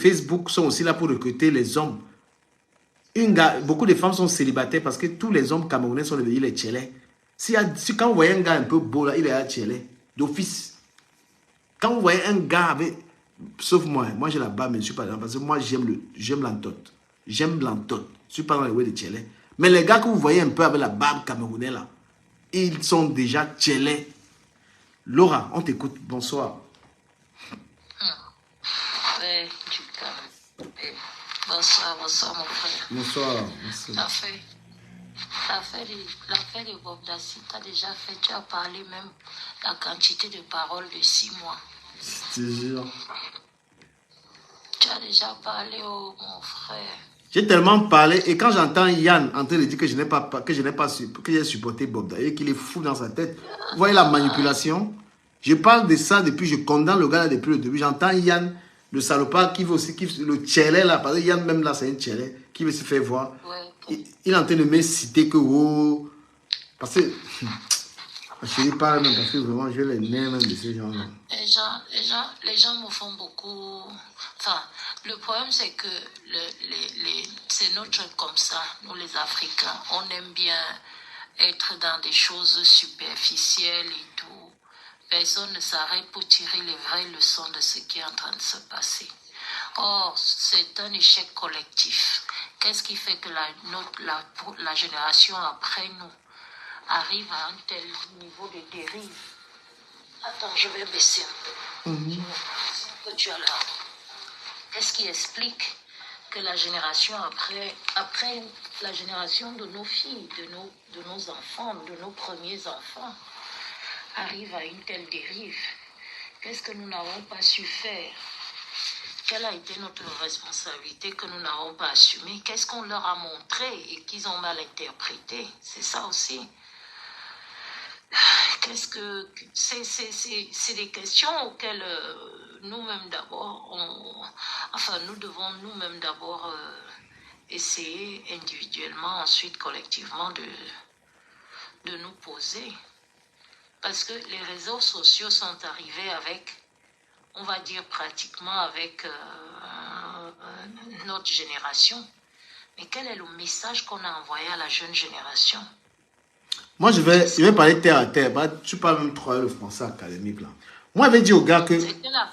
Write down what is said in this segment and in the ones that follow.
Facebook sont aussi là pour recruter les hommes. Beaucoup de femmes sont célibataires parce que tous les hommes camerounais sont devenus les tchélés. Si quand vous voyez un gars un peu beau, là, il est à tchélé, d'office. Quand vous voyez un gars avec... Sauf moi j'ai la barbe, mais je ne suis pas là. Parce que moi, j'aime l'entote. J'aime l'entote. Je ne suis pas dans les way de tchélé. Mais les gars que vous voyez un peu avec la barbe camerounais, là, ils sont déjà tchélés. Laura, on t'écoute. Bonsoir. Ouais, du calme. Bonsoir mon frère. Bonsoir. L'affaire de Bob Dassi, tu as déjà fait, tu as parlé même la quantité de paroles de 6 mois. Je te jure. Tu as déjà parlé, oh mon frère. J'ai tellement parlé et quand j'entends Yann en train de dire que j'ai supporté Bob Dassi et qu'il est fou dans sa tête, vous voyez la manipulation. Je parle de ça depuis, je condamne le gars là depuis le début. J'entends Yann, le salopard qui veut aussi, le tchélé là, parce que Yann même là c'est un tchélé qui veut se faire voir. Ouais. Il est en train de me citer que oh, parce que je ne parle même parce que vraiment je les nerfs même de ces gens-là. Les gens me font beaucoup. Enfin, le problème c'est que c'est notre truc comme ça, nous les Africains. On aime bien être dans des choses superficielles et tout. Personne ne s'arrête pour tirer les vraies leçons de ce qui est en train de se passer. Or, c'est un échec collectif. Qu'est-ce qui fait que la génération après nous arrive à un tel niveau de dérive? Attends, je vais baisser un peu. Que tu as là. Qu'est-ce qui explique que la génération après la génération de nos filles, de nos enfants, de nos premiers enfants, arrive à une telle dérive? Qu'est-ce que nous n'avons pas su faire? Quelle a été notre responsabilité que nous n'avons pas assumée? Qu'est-ce qu'on leur a montré et qu'ils ont mal interprété? C'est ça aussi. C'est des questions auxquelles nous-mêmes d'abord, nous devons nous-mêmes d'abord essayer individuellement, ensuite collectivement de nous poser. Parce que les réseaux sociaux sont arrivés avec, on va dire pratiquement avec notre génération. Mais quel est le message qu'on a envoyé à la jeune génération? Moi, je vais parler terre à terre. Tu parles même trop le français académique là. Moi, je vais dire aux gars que...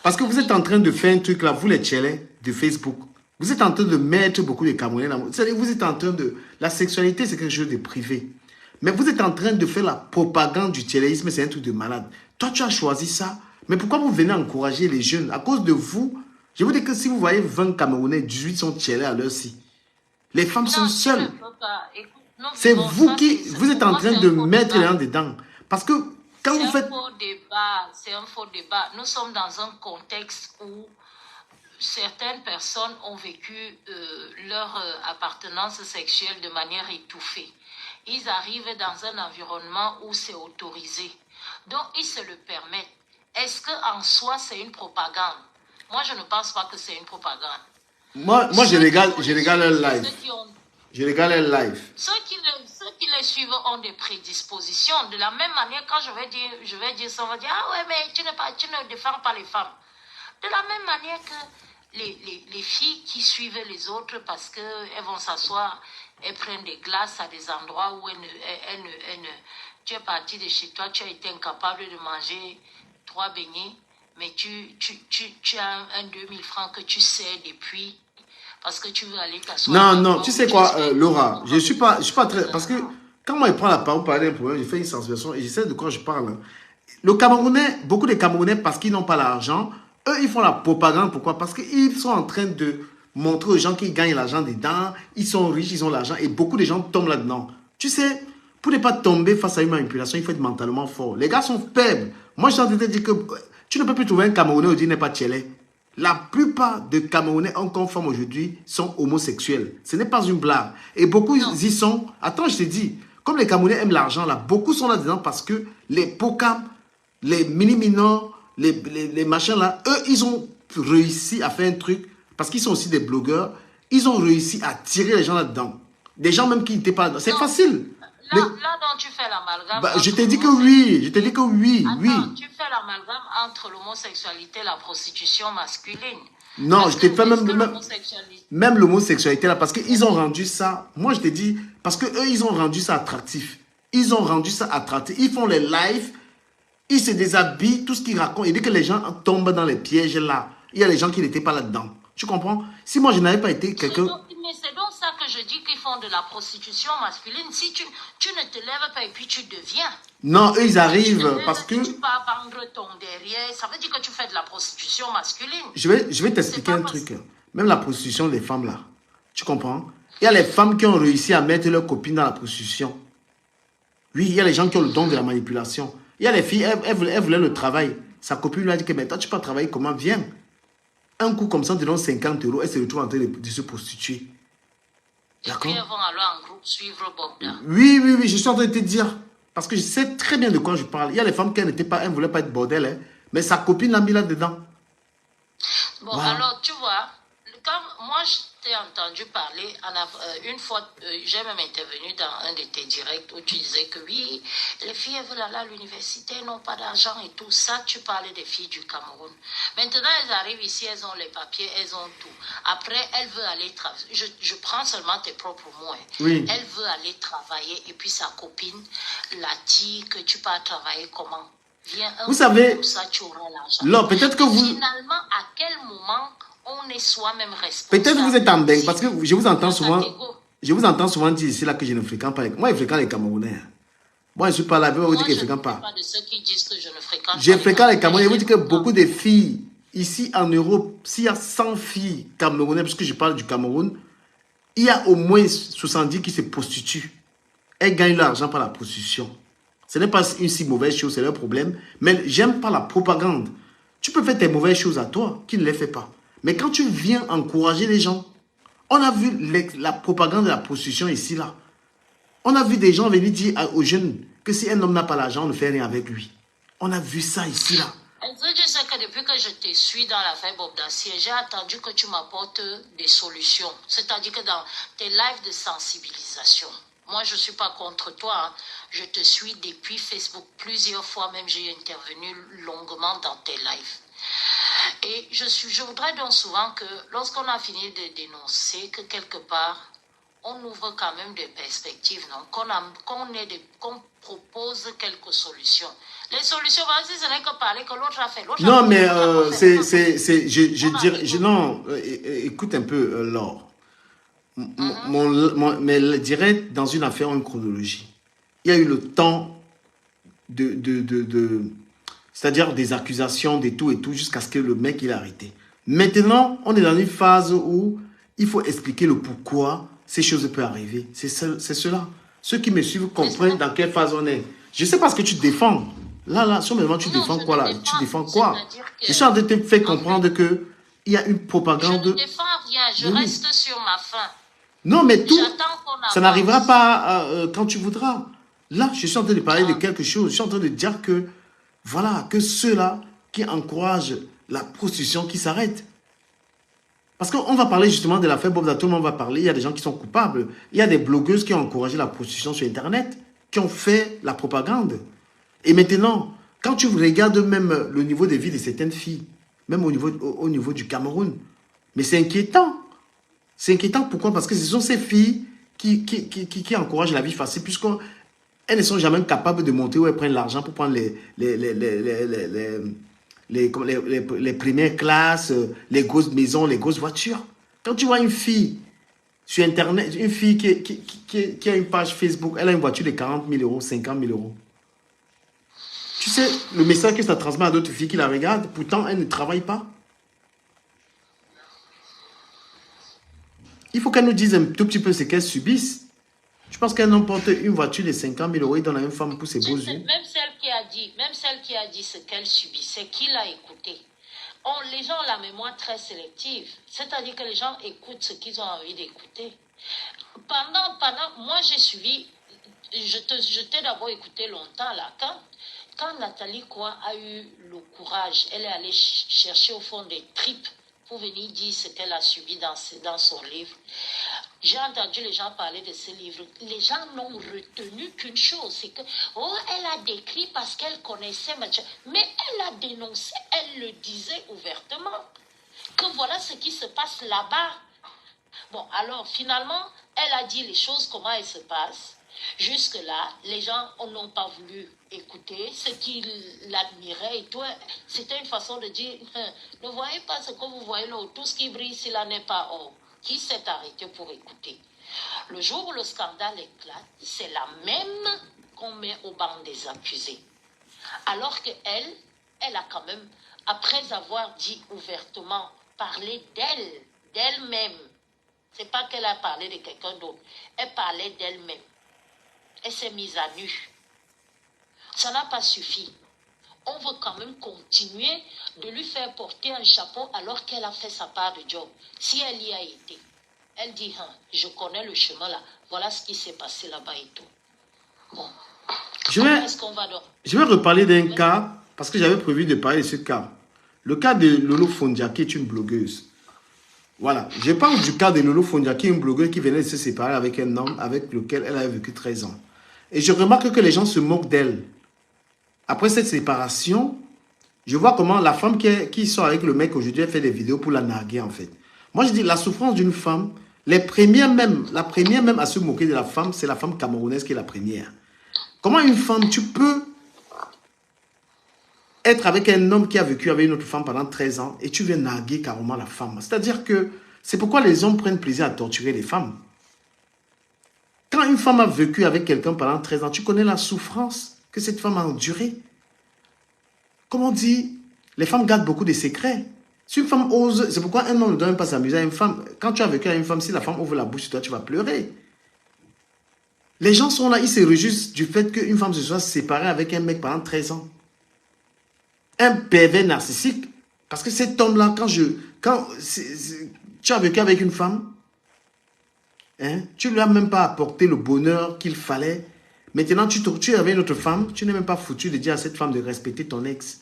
Parce que vous êtes en train de faire un truc là, vous les tchélés de Facebook. Vous êtes en train de mettre beaucoup de Camerounais là. Vous êtes en train de... La sexualité, c'est quelque chose de privé. Mais vous êtes en train de faire la propagande du tchéléisme, c'est un truc de malade. Toi, tu as choisi ça. Mais pourquoi vous venez encourager les jeunes? À cause de vous, je vous dis que si vous voyez 20 Camerounais, 18 sont tchélés à l'heure ci. Les femmes sont seules. C'est vous qui... Vous êtes en train de mettre les gens dedans. Parce que quand vous faites... C'est un faux débat. Nous sommes dans un contexte où certaines personnes ont vécu leur appartenance sexuelle de manière étouffée. Ils arrivent dans un environnement où c'est autorisé. Donc, ils se le permettent. Est-ce qu'en soi, c'est une propagande? Moi, je ne pense pas que c'est une propagande. Moi je regarde leur live. Je regarde leur live. Ceux qui les suivent ont des prédispositions. De la même manière, quand je vais dire ça, on va dire, ah ouais, mais tu ne défends pas les femmes. De la même manière que les filles qui suivent les autres parce qu'elles vont s'asseoir, elles prennent des glaces à des endroits où tu es parti de chez toi, tu as été incapable de manger 3 beignets, mais tu as un 2000 francs que tu sais depuis parce que tu veux aller t'asseoir. Non, tu sais quoi, Laura, je suis pas très... Parce que quand moi je prends la parole pour parler d'un problème, je fais une sensibilisation et je sais de quoi je parle. Le Camerounais, beaucoup de Camerounais, parce qu'ils n'ont pas l'argent, eux, ils font la propagande. Pourquoi? Parce qu'ils sont en train de montrer aux gens qu'ils gagnent l'argent dedans, ils sont riches, ils ont l'argent, et beaucoup de gens tombent là-dedans. Tu sais, pour ne pas tomber face à une manipulation, il faut être mentalement fort. Les gars sont faibles. Moi, je suis en train de te dire que tu ne peux plus trouver un Camerounais aujourd'hui n'est pas tchélé. La plupart des Camerounais en conforme aujourd'hui sont homosexuels. Ce n'est pas une blague. Et beaucoup y sont... Attends, je te dis, comme les Camerounais aiment l'argent, là, beaucoup sont là-dedans parce que les POCAM, les mini-minors, les machins là, eux, ils ont réussi à faire un truc, parce qu'ils sont aussi des blogueurs, ils ont réussi à tirer les gens là-dedans. Des gens même qui n'étaient pas là. C'est facile. Là dont tu fais l'amalgame... je t'ai dit que oui. Je t'ai Attends, tu fais l'amalgame entre l'homosexualité et la prostitution masculine. Non, Est-ce je que, t'ai fait est-ce même, que même, l'homosexualité... même l'homosexualité là, parce qu'ils ont rendu ça, moi je t'ai dit, parce que eux ils ont rendu ça attractif. Ils ont rendu ça attractif. Ils font les lives, ils se déshabillent, tout ce qu'ils racontent. Et dès que les gens tombent dans les pièges là, il y a les gens qui n'étaient pas là-dedans. Tu comprends? Si moi je n'avais pas été quelqu'un... Mais c'est donc ça que je dis qu'ils font de la prostitution masculine. Si tu ne te lèves pas et puis tu deviens. Non, eux ils Si tu te arrivent lèves parce que... et tu pars vendre ton derrière, ça veut dire que tu fais de la prostitution masculine. Je vais C'est t'expliquer pas un possible. truc. Même la prostitution des femmes là. Tu comprends? Il y a les femmes qui ont réussi à mettre leurs copines dans la prostitution. Oui, il y a les gens qui ont le don de la manipulation. Il y a les filles, elles voulaient le travail. Sa copine lui a dit que mais toi, tu peux travailler comment? Viens. Un coup comme ça, on te donne 50 euros, elle se retrouve en train de se prostituer. Et puis D'accord? elles vont aller en groupe suivre Bogda. Oui, oui, oui, je suis en train de te dire. Parce que je sais très bien de quoi je parle. Il y a les femmes qui n'étaient pas, elles ne voulaient pas être bordel, hein, mais sa copine l'a mis là-dedans. Bon, Voilà. alors, tu vois, quand moi je t'ai entendu parler, une fois, j'ai même intervenu dans un de tes directs où tu disais que oui, les filles elles veulent aller à l'université, elles n'ont pas d'argent et tout ça. Tu parlais des filles du Cameroun. Maintenant, elles arrivent ici, elles ont les papiers, elles ont tout. Après, elles veulent aller travailler. Je prends seulement tes propres mots. Hein. Oui. Elle veut aller travailler et puis sa copine la dit que tu pars travailler comment? Viens un Vous savez, coup, ça, tu auras l'argent. là, peut-être que vous... Finalement, à quel moment on est soi-même responsable? Peut-être vous êtes en dingue, parce que je vous entends Dans souvent... cet ego. Je vous entends souvent dire ici là que je ne fréquente pas. Moi, je fréquente les Camerounais. Hein. Moi, je ne suis pas là, je vais vous Moi, dire que je je ne ne fréquente fais pas. pas de ceux qui disent que je ne fréquente Je pas fréquente les Camerounais. Je vous dis que fréquente. beaucoup de filles, ici en Europe, s'il y a 100 filles camerounaises, parce que je parle du Cameroun, il y a au moins 70 qui se prostituent. Elles gagnent leur argent par la prostitution. Ce n'est pas une si mauvaise chose, c'est leur problème. Mais j'aime pas la propagande. Tu peux faire tes mauvaises choses à toi, qui ne les fait pas. Mais quand tu viens encourager les gens, on a vu la propagande de la prostitution ici, là. On a vu des gens venir dire aux jeunes que si un homme n'a pas l'argent, on ne fait rien avec lui. On a vu ça ici, là. Est-ce que tu sais que depuis que je te suis dans l'affaire Bob Dacier, j'ai attendu que tu m'apportes des solutions. C'est-à-dire que dans tes lives de sensibilisation, moi je ne suis pas contre toi, hein. Je te suis depuis Facebook plusieurs fois, même j'ai intervenu longuement dans tes lives. Et je voudrais donc souvent que lorsqu'on a fini de dénoncer, que quelque part, on ouvre quand même des perspectives, non? Qu'on propose quelques solutions. Les solutions, si ce n'est que parler que l'autre a fait. Non, mais je dirais, non, écoute un peu, Laure. Mais je dirais dans une affaire, une chronologie. Il y a eu le temps c'est-à-dire des accusations, des tout et tout, jusqu'à ce que le mec il a arrêté. Maintenant, on est dans une phase où il faut expliquer le pourquoi ces choses peuvent arriver. C'est cela. Ceux qui me suivent comprennent dans quelle phase on est. Je sais pas ce que tu défends. Là, sur le moment, tu défends quoi là? Tu défends quoi? Je suis en train de te faire comprendre que il y a une propagande. Je ne défends rien, je reste sur ma faim. Non, mais tout, ça ça n'arrivera pas quand tu voudras. Là, je suis en train de parler de quelque chose. Je suis en train de dire que, voilà, que ceux-là qui encouragent la prostitution qui s'arrête. Parce qu'on va parler justement de l'affaire Bob, tout le monde va parler, il y a des gens qui sont coupables. Il y a des blogueuses qui ont encouragé la prostitution sur Internet, qui ont fait la propagande. Et maintenant, quand tu regardes même le niveau de vie de certaines filles, même au niveau du Cameroun, mais c'est inquiétant. C'est inquiétant, pourquoi? Parce que ce sont ces filles qui encouragent la vie facile, puisqu'elles ne sont jamais capables de monter où elles prennent l'argent pour prendre les premières classes, les grosses maisons, les grosses voitures. Quand tu vois une fille sur Internet, une fille qui a une page Facebook, elle a une voiture de 40 000 euros, 50 000 euros. Tu sais, le message que ça transmet à d'autres filles qui la regardent, pourtant elles ne travaillent pas. Il faut qu'elles nous disent un tout petit peu ce qu'elles subissent. Je pense qu'elles n'emportent une voiture de 50 000 euros et donnent à une femme pour ses beaux yeux. Même celle qui a dit ce qu'elle subit, c'est qui l'a écouté. Les gens ont la mémoire très sélective. C'est-à-dire que les gens écoutent ce qu'ils ont envie d'écouter. Moi j'ai suivi, je t'ai d'abord écouté longtemps là. Quand Nathalie Koua a eu le courage, elle est allée chercher au fond des tripes pour venir dire ce qu'elle a subi dans son livre. J'ai entendu les gens parler de ce livre. Les gens n'ont retenu qu'une chose, c'est que, elle a décrit parce qu'elle connaissait, mais elle a dénoncé, elle le disait ouvertement. que voilà ce qui se passe là-bas. Bon, alors finalement, elle a dit les choses, comment elles se passent. Jusque-là, les gens n'ont pas voulu écouter ce qui l'admirait et tout. C'était une façon de dire, ne voyez pas ce que vous voyez là, tout ce qui brille, cela n'est pas or. Qui s'est arrêté pour écouter? Le jour où le scandale éclate, c'est la même qu'on met au banc des accusés. Alors qu'elle, elle a quand même, après avoir dit ouvertement, parlé d'elle-même, c'est pas qu'elle a parlé de quelqu'un d'autre, elle parlait d'elle-même. Elle s'est mise à nu. Ça n'a pas suffi. On veut quand même continuer de lui faire porter un chapeau alors qu'elle a fait sa part de job. Si elle y a été, elle dit, je connais le chemin là, voilà ce qui s'est passé là-bas et tout. Bon. Je vais reparler d'un cas, parce que j'avais prévu de parler de ce cas. Le cas de Lolo Fondia, qui est une blogueuse. Voilà, je parle du cas de Lolo Fondia, qui est une blogueuse qui venait de se séparer avec un homme avec lequel elle avait vécu 13 ans. Et je remarque que les gens se moquent d'elle. Après cette séparation, je vois comment la femme qui sort avec le mec aujourd'hui, elle fait des vidéos pour la narguer en fait. Moi je dis, la souffrance d'une femme, la première même à se moquer de la femme, c'est la femme camerounaise qui est la première. Comment une femme, tu peux être avec un homme qui a vécu avec une autre femme pendant 13 ans et tu viens narguer carrément la femme? C'est-à-dire que c'est pourquoi les hommes prennent plaisir à torturer les femmes. Quand une femme a vécu avec quelqu'un pendant 13 ans, tu connais la souffrance que cette femme a endurée. Comme on dit, les femmes gardent beaucoup de secrets. Si une femme ose, c'est pourquoi un homme ne doit même pas s'amuser à une femme. Quand tu as vécu avec une femme, si la femme ouvre la bouche sur toi, tu vas pleurer. Les gens sont là, ils se réjouissent du fait qu'une femme se soit séparée avec un mec pendant 13 ans. Un pervers narcissique. Parce que cet homme-là, quand tu as vécu avec une femme, tu ne lui as même pas apporté le bonheur qu'il fallait. Maintenant, tu es avec une autre femme, tu n'es même pas foutu de dire à cette femme de respecter ton ex.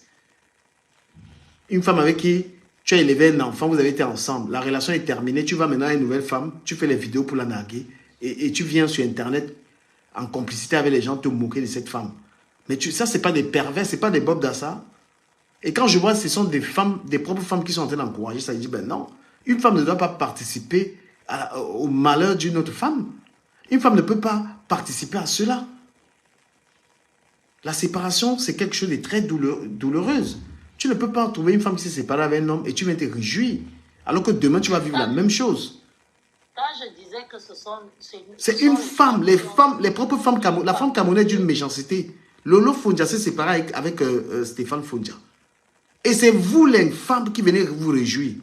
Une femme avec qui tu as élevé un enfant, vous avez été ensemble, la relation est terminée, tu vas maintenant à une nouvelle femme, tu fais les vidéos pour la narguer et tu viens sur Internet en complicité avec les gens te moquer de cette femme. Mais ça, ce n'est pas des pervers, ce n'est pas des Bob Dassa. Et quand je vois, ce sont des femmes, des propres femmes qui sont en train d'encourager ça, je dis, ben non, une femme ne doit pas participer au malheur d'une autre femme. Une femme ne peut pas participer à cela. La séparation, c'est quelque chose de très douloureuse. Tu ne peux pas trouver une femme qui s'est séparée avec un homme et tu viens te réjouir. Alors que demain, tu vas vivre la même chose. Quand je disais que c'est une femme, les propres femmes, la femme camerounaise d'une méchanceté. Lolo Fondia s'est séparé avec Stéphane Fondia. Et c'est vous, les femmes, qui venez vous réjouir.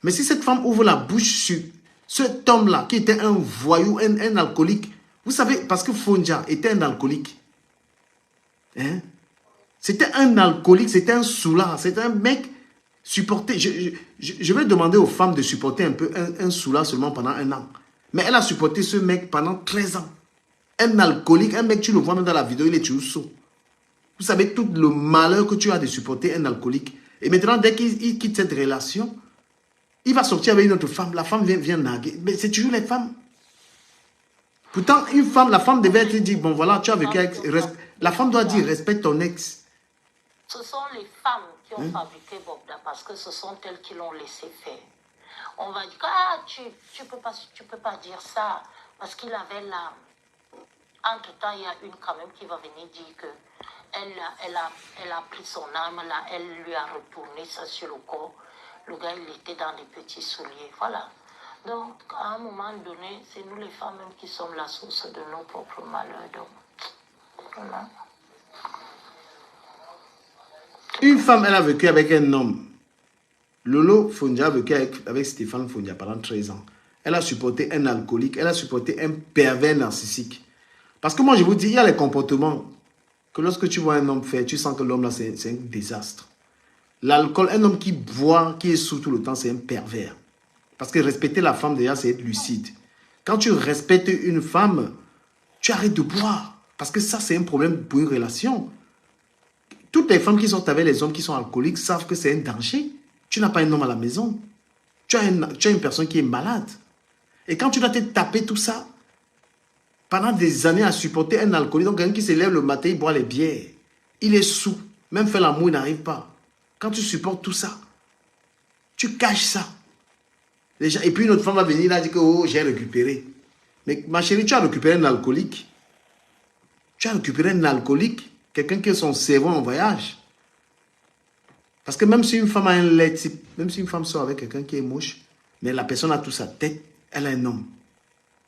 Mais si cette femme ouvre la bouche sur cet homme-là, qui était un voyou, un alcoolique, vous savez, parce que Fondia était un alcoolique. C'était un alcoolique, c'était un soulard, c'était un mec supporté. Je vais demander aux femmes de supporter un peu un soulard seulement pendant 1 an. Mais elle a supporté ce mec pendant 13 ans. Un alcoolique, un mec, tu le vois même dans la vidéo, il est toujours saut. Vous savez tout le malheur que tu as de supporter un alcoolique. Et maintenant, dès qu'il quitte cette relation, il va sortir avec une autre femme. La femme vient narguer. Mais c'est toujours les femmes. Pourtant, une femme, la femme devait être dit, bon voilà, tu as vécu avec... La femme doit dire, respecte ton ex. Ce sont les femmes qui ont fabriqué Bobda parce que ce sont elles qui l'ont laissé faire. On va dire, tu peux pas dire ça parce qu'il avait l'âme. Entre-temps, il y a une quand même qui va venir dire que elle a pris son âme là, elle lui a retourné ça sur le corps. Le gars, il était dans des petits souliers. Voilà. Donc, à un moment donné, c'est nous les femmes même qui sommes la source de nos propres malheurs. Donc, voilà. Une femme, elle a vécu avec un homme. Lolo Fondia a vécu avec Stéphane Fondia pendant 13 ans. Elle a supporté un alcoolique, elle a supporté un pervers narcissique. Parce que moi, je vous dis, il y a les comportements que lorsque tu vois un homme faire, tu sens que l'homme là, c'est un désastre. L'alcool, un homme qui boit, qui est sous tout le temps, c'est un pervers. Parce que respecter la femme, déjà, c'est être lucide. Quand tu respectes une femme, tu arrêtes de boire. Parce que ça, c'est un problème pour une relation. Toutes les femmes qui sont avec les hommes qui sont alcooliques savent que c'est un danger. Tu n'as pas un homme à la maison. Tu as une personne qui est malade. Et quand tu dois te taper tout ça, pendant des années à supporter un alcoolique, donc quelqu'un qui se lève le matin, il boit les bières. Il est sous. Même faire l'amour, il n'arrive pas. Quand tu supportes tout ça, Tu caches ça. Et puis une autre femme va venir là et dire que oh, j'ai récupéré. Mais ma chérie, tu as récupéré un alcoolique. Tu as récupéré un alcoolique. Quelqu'un qui a son cerveau en voyage. Parce que même si une femme a un lait type, même si une femme sort avec quelqu'un qui est moche, mais la personne a toute sa tête, elle a un homme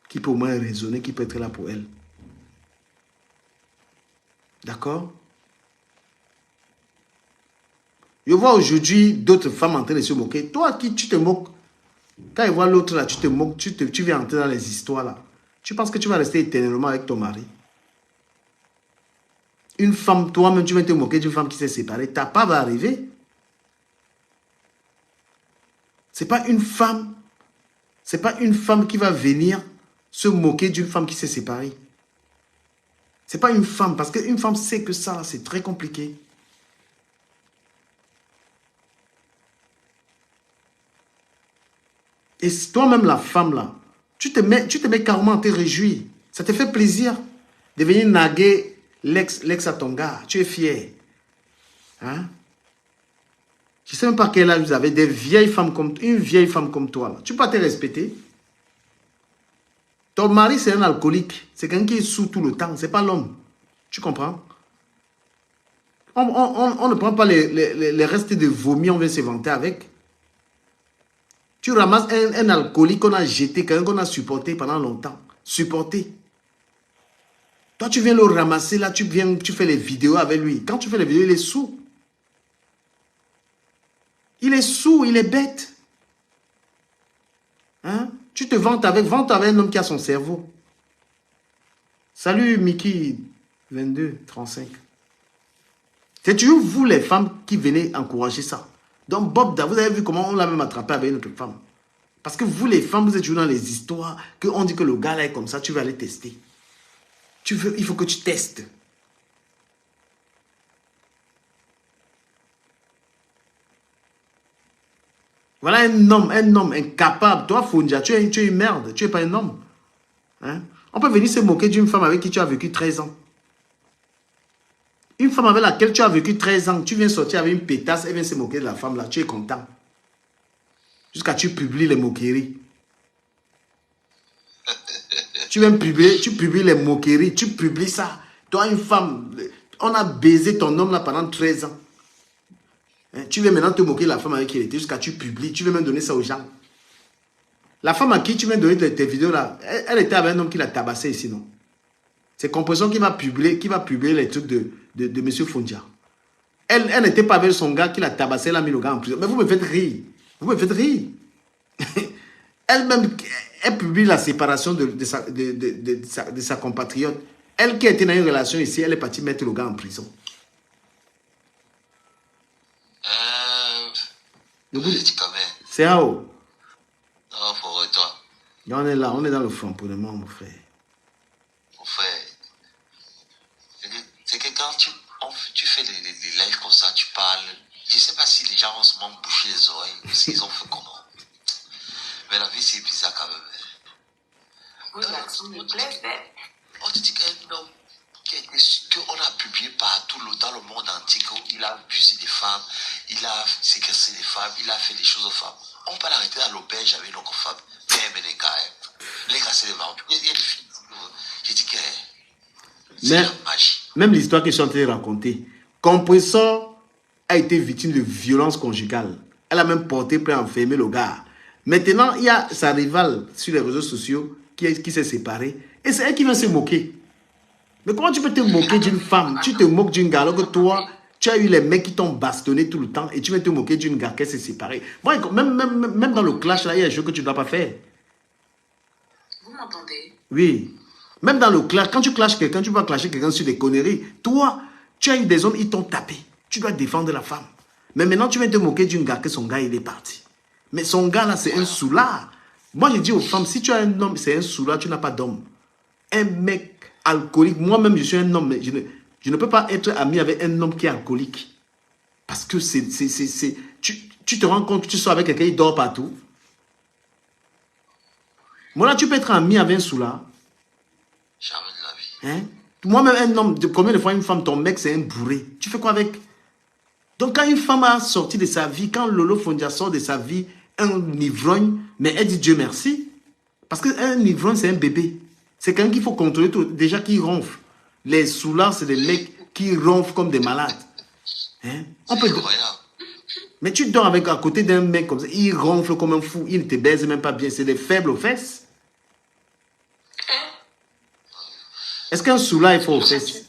qui peut au moins raisonner, qui peut être là pour elle. D'accord? Je vois aujourd'hui d'autres femmes en train de se moquer. Toi, qui tu te moques, quand je vois l'autre là, tu te moques, tu viens entrer dans les histoires là. Tu penses que tu vas rester éternellement avec ton mari? Une femme, toi-même, tu viens te moquer d'une femme qui s'est séparée. Ta part va arriver. C'est pas une femme qui va venir se moquer d'une femme qui s'est séparée. C'est pas une femme, parce qu'une femme sait que ça, c'est très compliqué. Et toi-même, la femme, là, tu te mets carrément à te réjouir. Ça te fait plaisir de venir naguer l'ex à ton gars. Tu es fier. Hein? Je ne sais même pas quel âge vous avez, une vieille femme comme toi. Là. Tu peux pas te respecter. Ton mari, c'est un alcoolique. C'est quelqu'un qui est sous tout le temps. Ce n'est pas l'homme. Tu comprends? On ne prend pas les restes de vomi, on vient se vanter avec. Tu ramasses un alcoolique qu'on a jeté, quelqu'un qu'on a supporté pendant longtemps. Supporté. Toi, tu viens le ramasser, là, tu fais les vidéos avec lui. Quand tu fais les vidéos, il est sous. Il est sous, il est bête. Hein? Tu te vantes avec un homme qui a son cerveau. Salut Mickey, 22, 35. C'est toujours vous les femmes qui venez encourager ça. Donc Bob, vous avez vu comment on l'a même attrapé avec une autre femme. Parce que vous les femmes, vous êtes toujours dans les histoires, qu'on dit que le gars là est comme ça, tu vas aller tester. Il faut que tu testes. Voilà un homme incapable. Toi, Fondia, tu es une merde. Tu n'es pas un homme. Hein? On peut venir se moquer d'une femme avec qui tu as vécu 13 ans. Une femme avec laquelle tu as vécu 13 ans, tu viens sortir avec une pétasse, elle vient se moquer de la femme là. Tu es content. Jusqu'à tu publies les moqueries. Tu publies les moqueries. Tu publies ça. Toi, une femme, on a baisé ton homme là pendant 13 ans. Tu viens maintenant te moquer de la femme avec qui il était jusqu'à tu publies. Tu veux même donner ça aux gens. La femme à qui tu viens donner tes vidéos là, elle était avec un homme qui l'a tabassé ici, non? C'est Compression qui va publier les trucs de M. Fondia. Elle n'était pas avec son gars qui l'a tabassé, elle a mis le gars en prison. Mais vous me faites rire. Vous me faites rire. Elle-même, elle publie la séparation de sa compatriote. Elle qui a été dans une relation ici, elle est partie mettre le gars en prison. C'est à où? Non, pour toi. On est là, on est dans le framponnement, mon frère. Mon frère, c'est que quand tu fais des lives comme ça, tu parles. Je ne sais pas si les gens ont seulement bouché les oreilles ou s'ils ont fait comment. Mais la vie, c'est bizarre quand même. Oui, on te dit qu'un homme qu'on a publié partout dans le monde entier, qu'il a abusé des femmes, il a séquestré des femmes, il a fait des choses aux femmes. On peut l'arrêter à l'auberge avec nos femmes. Mais les gars, c'est des vampires. Il y a des filles. J'ai dit que c'est la magie. Même l'histoire que je suis en train de raconter. Compressor a été victime de violence conjugale. Elle a même porté plainte, enfermé le gars. Maintenant, il y a sa rivale sur les réseaux sociaux qui s'est séparée. Et c'est elle qui vient se moquer. Mais comment tu peux te moquer d'une femme? Tu te moques d'une gars alors que toi, tu as eu les mecs qui t'ont bastonné tout le temps et tu viens te moquer d'une gars qui s'est séparée. Bon, même dans le clash, là, il y a des choses que tu ne dois pas faire. Vous m'entendez? Oui. Même dans le clash, quand tu clashes quelqu'un, tu vas clasher quelqu'un sur des conneries. Toi, tu as eu des hommes, ils t'ont tapé. Tu dois défendre la femme. Mais maintenant, tu viens te moquer d'une gars que son gars, il est parti. Mais son gars, là, c'est un soulard. Moi, je dis aux femmes, si tu as un homme, c'est un soulard, tu n'as pas d'homme. Un mec alcoolique, moi-même, je suis un homme, mais je ne peux pas être ami avec un homme qui est alcoolique. Parce que tu te rends compte que tu sors avec quelqu'un, il dort partout. Moi, là, tu peux être ami avec un soulard. Jamais de la vie. Hein? Moi-même, un homme, combien de fois une femme, ton mec, c'est un bourré. Tu fais quoi avec? Donc, quand une femme a sorti de sa vie, quand Lolo Fondia sort de sa vie, un ivrogne, mais elle dit Dieu merci. Parce qu'un ivrogne, c'est un bébé. C'est quelqu'un qu'il faut contrôler tout. Déjà, qui ronfle. Les soulards, c'est des mecs qui ronflent comme des malades. Hein? On peut... Mais tu dors avec, à côté d'un mec comme ça, il ronfle comme un fou, il ne te baise même pas bien. C'est des faibles aux fesses. Est-ce qu'un soulard est fort aux fesses?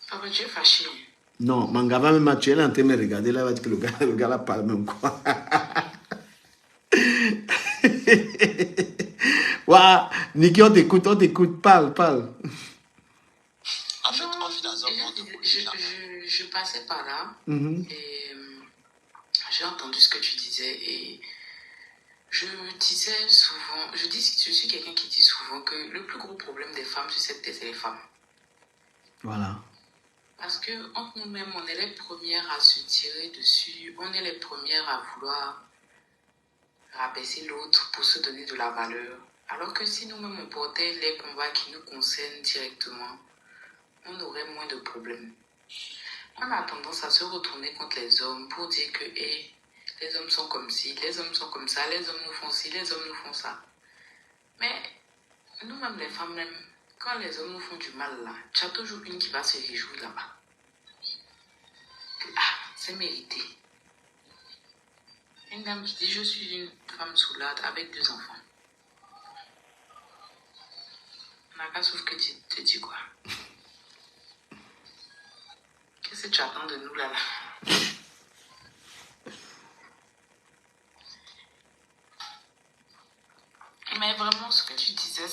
Papa, tu es fâché. Non, Mangava même tu es en train de me regarder là, que le gars là parle même quoi. Waouh, Niki, on t'écoute, parle. En fait, on vit dans un monde où je passais par là et j'ai entendu ce que tu disais et je disais souvent, je suis quelqu'un qui dit souvent que le plus gros problème des femmes sur cette terre, c'est les femmes. Voilà. Parce que entre nous-mêmes, on est les premières à se tirer dessus, on est les premières à vouloir rabaisser l'autre pour se donner de la valeur. Alors que si nous-mêmes on portait les combats qui nous concernent directement, on aurait moins de problèmes. On a tendance à se retourner contre les hommes pour dire que les hommes sont comme ci, les hommes sont comme ça, les hommes nous font ci, les hommes nous font ça. Mais nous-mêmes, les femmes, même, quand les hommes nous font du mal là, tu as toujours une qui va se réjouir là-bas. Ah, c'est mérité. Une dame qui dit, je suis une femme soulade avec 2 enfants. Sauf que tu te dis quoi? Qu'est-ce que tu attends de nous là? Mais vraiment, ce que tu disais,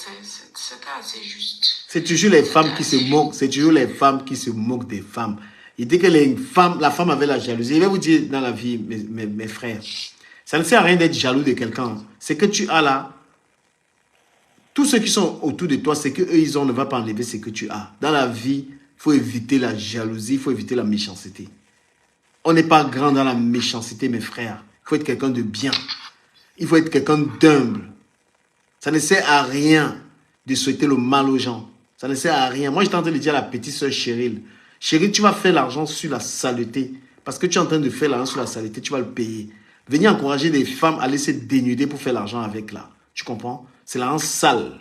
c'était assez juste. C'est toujours les femmes qui se moquent. C'est toujours les femmes qui se moquent des femmes. Il dit que la femme avait la jalousie. Je vais vous dire dans la vie, mes frères, ça ne sert à rien d'être jaloux de quelqu'un. C'est que tu as là, tous ceux qui sont autour de toi, c'est qu'eux, ils ont, ne va pas enlever ce que tu as. Dans la vie, il faut éviter la jalousie, il faut éviter la méchanceté. On n'est pas grand dans la méchanceté, mes frères. Il faut être quelqu'un de bien. Il faut être quelqu'un d'humble. Ça ne sert à rien de souhaiter le mal aux gens. Ça ne sert à rien. Moi, j'étais en train de dire à la petite sœur Cheryl, Cheryl, tu vas faire l'argent sur la saleté. Parce que tu es en train de faire l'argent sur la saleté, tu vas le payer. Venez encourager des femmes à laisser dénuder pour faire l'argent avec là. Tu comprends? C'est l'argent sale.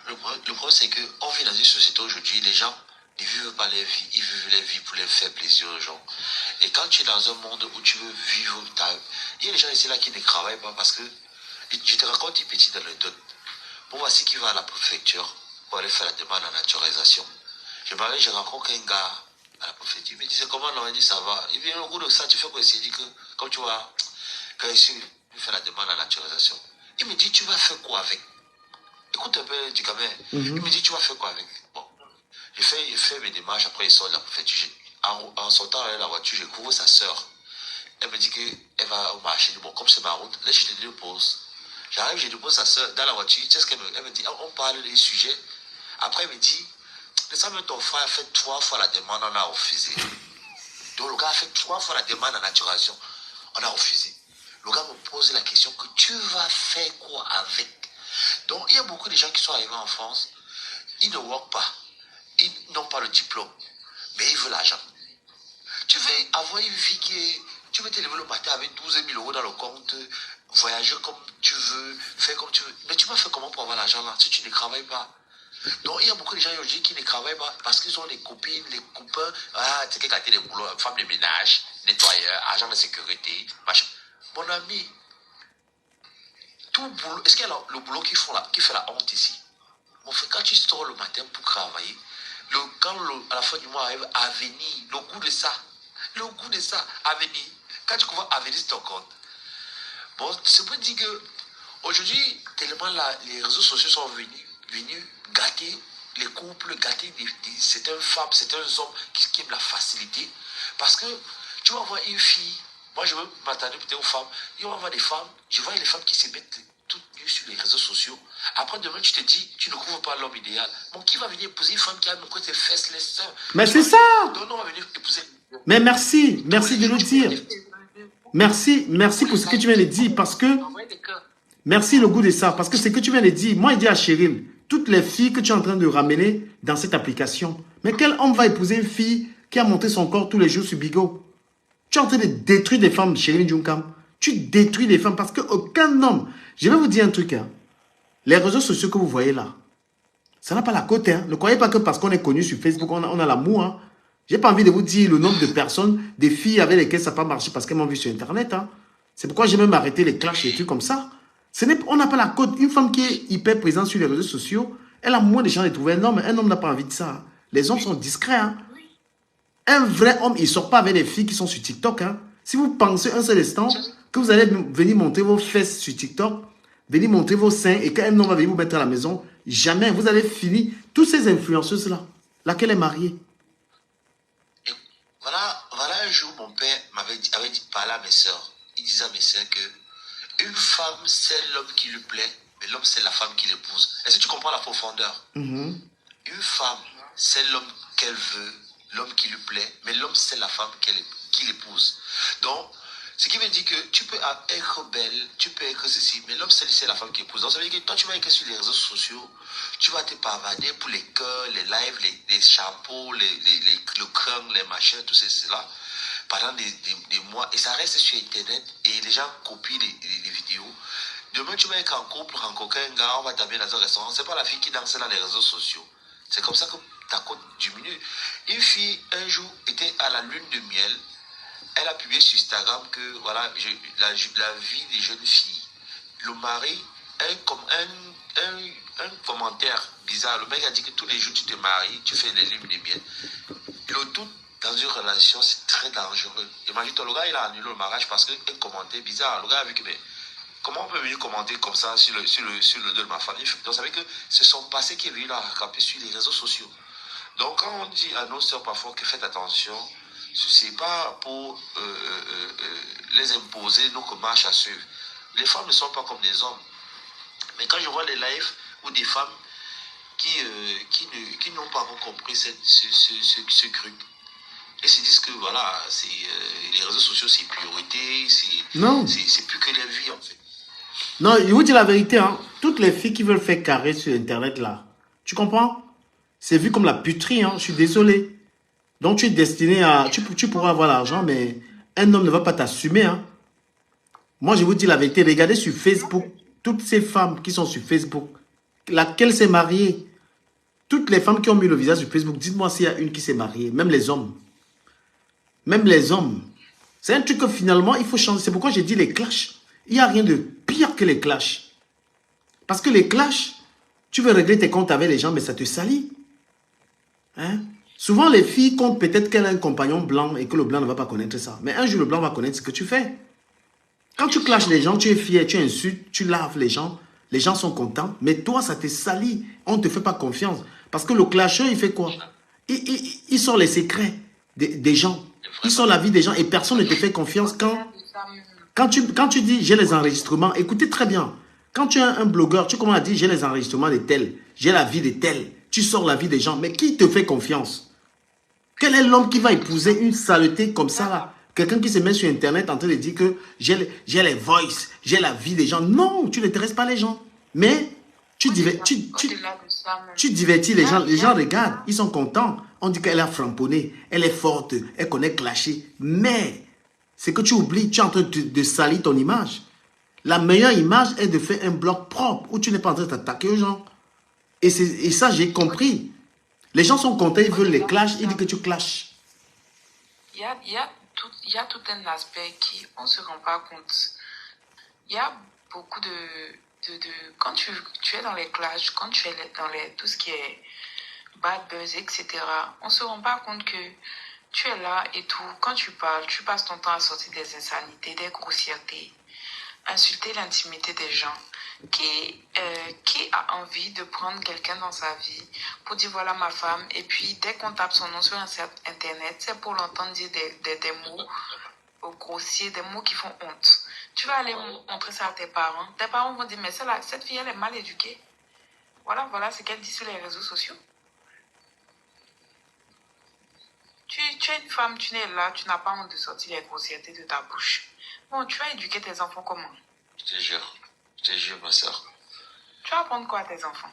Le problème, c'est qu'on vit dans une société aujourd'hui, les gens ne vivent pas les vies, ils vivent les vies pour les faire plaisir aux gens. Et quand tu es dans un monde où tu veux vivre, il y a des gens ici là qui ne travaillent pas parce que, je te raconte une petite anecdote. Bon, voici qui va à la préfecture pour aller faire la demande en naturalisation. Je rencontre un gars à la préfecture, il me dit, c'est comment? On dit, ça va. Il vient au bout de ça, tu fais quoi ici? Il dit que, comme tu vois, quand je suis fait la demande en naturalisation, il me dit, tu vas faire quoi avec? Écoute un peu du gamin. Il me dit, tu vas faire quoi avec? Bon, je fais mes démarches, après il sort de la préfecture. En sortant avec la voiture, je couvre sa soeur. Elle me dit qu'elle va au marché. Bon, comme c'est ma route, là je te dépose. J'arrive, je dépose sa soeur dans la voiture. Tu sais ce qu'elle me dit? On parle des sujets. Après, elle me dit, ça même ton frère a fait 3 fois la demande, on a refusé. Donc le gars a fait 3 fois la demande en naturalisation, on a refusé. Le gars me pose la question que tu vas faire quoi avec? Donc il y a beaucoup de gens qui sont arrivés en France, ils ne work pas, ils n'ont pas le diplôme, mais ils veulent l'argent. Tu veux avoir une vie qui est... Tu veux te lever le matin avec 12 000 euros dans le compte, voyager comme tu veux, faire comme tu veux. Mais tu vas faire comment pour avoir l'argent là si tu ne travailles pas? Donc il y a beaucoup de gens aujourd'hui qui ne travaillent pas parce qu'ils ont des copines, des copains, c'est quelqu'un qui a des boulots, femme de ménage, nettoyeur, agent de sécurité, machin. Mon ami, tout boulot, est-ce qu'il y a le boulot qui fait la honte ici? Mon frère, quand tu sors le matin pour travailler, quand à la fin du mois arrive à venir, le goût de ça, à venir. Quand tu commences à venir sur ton compte. Bon, c'est pour dire que aujourd'hui, tellement les réseaux sociaux sont venus gâter les couples, gâter certaines femmes, certains hommes qui aiment la facilité. Parce que tu vas voir une fille, moi je veux m'attendre peut-être aux femmes, il va y avoir des femmes, je vois les femmes qui se mettent toutes nues sur les réseaux sociaux. Après demain tu te dis, tu ne trouves pas l'homme idéal. Bon, qui va venir épouser une femme qui a montré ses fesses, les seins? Mais c'est ça! Donc on va venir épouser. Mais merci de nous dire. Merci pour ce que tu viens de dire, parce que... Merci le goût de ça, parce que ce que tu viens de dire, moi je dis à Cheryl, toutes les filles que tu es en train de ramener dans cette application. Mais quel homme va épouser une fille qui a monté son corps tous les jours sur Bigo? Tu es en train de détruire des femmes, Chérie Junkam. Tu détruis les femmes parce qu'aucun homme... Je vais vous dire un truc. Hein. Les réseaux sociaux que vous voyez là, ça n'a pas la cote. Hein. Ne croyez pas que parce qu'on est connu sur Facebook, on a l'amour. Hein. Je n'ai pas envie de vous dire le nombre de personnes, des filles avec lesquelles ça n'a pas marché parce qu'elles m'ont vu sur Internet. Hein. C'est pourquoi j'ai même arrêté les clashs et des trucs comme ça. On n'a pas la cote. Une femme qui est hyper présente sur les réseaux sociaux, elle a moins de chances de trouver un homme. Un homme n'a pas envie de ça. Hein. Les hommes sont discrets. Hein. Un vrai homme, il ne sort pas avec des filles qui sont sur TikTok. Hein. Si vous pensez un seul instant que vous allez venir montrer vos fesses sur TikTok, venir montrer vos seins et qu'un homme va venir vous mettre à la maison, jamais. Vous allez finir. Toutes ces influenceuses-là, laquelle est mariée. Et voilà un jour, mon père avait parlé à mes soeurs. Il disait à mes soeurs que une femme, c'est l'homme qui lui plaît, mais l'homme, c'est la femme qui l'épouse. Est-ce que tu comprends la profondeur? Une femme, c'est l'homme qu'elle veut, l'homme qui lui plaît, mais l'homme, c'est la femme qui l'épouse. Donc, ce qui veut dire que tu peux être belle, tu peux être ceci, mais l'homme, c'est la femme qui épouse. Donc, ça veut dire que toi, tu vas être sur les réseaux sociaux, tu vas te pavaner pour les cœurs, les lives, les chapeaux, le crâne, les machins, tout cela, pendant des mois. Et ça reste sur Internet et les gens copient les vidéos. Demain, tu vas être en couple, rencontrer un gars, on va t'amener dans un restaurant. C'est pas la fille qui danse dans les réseaux sociaux. C'est comme ça que ta cote diminue. Une fille, un jour, était à la lune de miel. Elle a publié sur Instagram que voilà, la vie des jeunes filles. Le mari, un commentaire bizarre. Le mec a dit que tous les jours tu te maries, tu fais les lunes de miel. Le tout dans une relation, c'est très dangereux. Imagine-toi, le gars, il a annulé le mariage parce qu'un commentaire bizarre. Le gars a vu que, mais comment on peut venir commenter comme ça sur le dos de ma famille? Donc, ça veut dire que c'est son passé qui est venu la rattraper sur les réseaux sociaux. Donc, quand on dit à nos soeurs parfois que faites attention, c'est pas pour les imposer nos marches à suivre. Les femmes ne sont pas comme des hommes. Mais quand je vois les lives où des femmes qui n'ont pas encore compris ce truc, et se disent que voilà, les réseaux sociaux c'est priorité, c'est plus que la vie en fait. Non, je vous dis la vérité, hein. Toutes les filles qui veulent faire carré sur Internet là, tu comprends? C'est vu comme la puterie, hein. Je suis désolé. Donc tu es destiné à... Tu pourras avoir l'argent, mais un homme ne va pas t'assumer. Hein. Moi, je vous dis la vérité. Regardez sur Facebook, toutes ces femmes qui sont sur Facebook, laquelle s'est mariée. Toutes les femmes qui ont mis le visage sur Facebook, dites-moi s'il y a une qui s'est mariée. Même les hommes. Même les hommes. C'est un truc que finalement, il faut changer. C'est pourquoi j'ai dit les clashs. Il n'y a rien de pire que les clashs. Parce que les clashs, tu veux régler tes comptes avec les gens, mais ça te salit. Hein? Souvent, les filles comptent peut-être qu'elle a un compagnon blanc et que le blanc ne va pas connaître ça. Mais un jour, le blanc va connaître ce que tu fais. Quand tu clashes les gens, tu es fier, tu insultes, tu laves les gens sont contents. Mais toi, ça te salit. On ne te fait pas confiance. Parce que le clasheur, il fait quoi? Il sort les secrets des gens. Il sort la vie des gens et personne ne te fait confiance quand tu dis j'ai les enregistrements. Écoutez très bien. Quand tu es un blogueur, tu commences à dire j'ai les enregistrements de tel, j'ai la vie de tel. Tu sors la vie des gens. Mais qui te fait confiance? Quel est l'homme qui va épouser une saleté comme ça là? Quelqu'un qui se met sur Internet en train de dire que j'ai les voices, j'ai la vie des gens. Non, tu n'intéresses pas les gens. Mais tu divertis les gens. Les gens regardent, ils sont contents. On dit qu'elle a framponné, elle est forte, elle connaît clasher. Mais c'est que tu oublies, tu es en train de salir ton image. La meilleure image est de faire un blog propre où tu n'es pas en train de t'attaquer aux gens. Et ça, j'ai compris. Les gens sont contents, ils veulent les clashs, ils disent que tu clashes. Il y a tout un aspect on ne se rend pas compte. Il y a beaucoup de quand tu es dans les clashs, quand tu es dans tout ce qui est bad buzz, etc., on ne se rend pas compte que tu es là et tout. Quand tu parles, tu passes ton temps à sortir des insanités, des grossièretés, insulter l'intimité des gens. Qui a envie de prendre quelqu'un dans sa vie pour dire voilà ma femme, et puis dès qu'on tape son nom sur Internet, c'est pour l'entendre dire des mots grossiers, des mots qui font honte. Tu vas aller montrer ça à tes parents. Tes parents vont dire mais cette fille elle est mal éduquée. Voilà ce qu'elle dit sur les réseaux sociaux. Tu es une femme, tu n'es là, tu n'as pas honte de sortir les grossièretés de ta bouche. Bon, tu vas éduquer tes enfants comment? Je te jure, ma soeur. Tu vas apprendre quoi à tes enfants?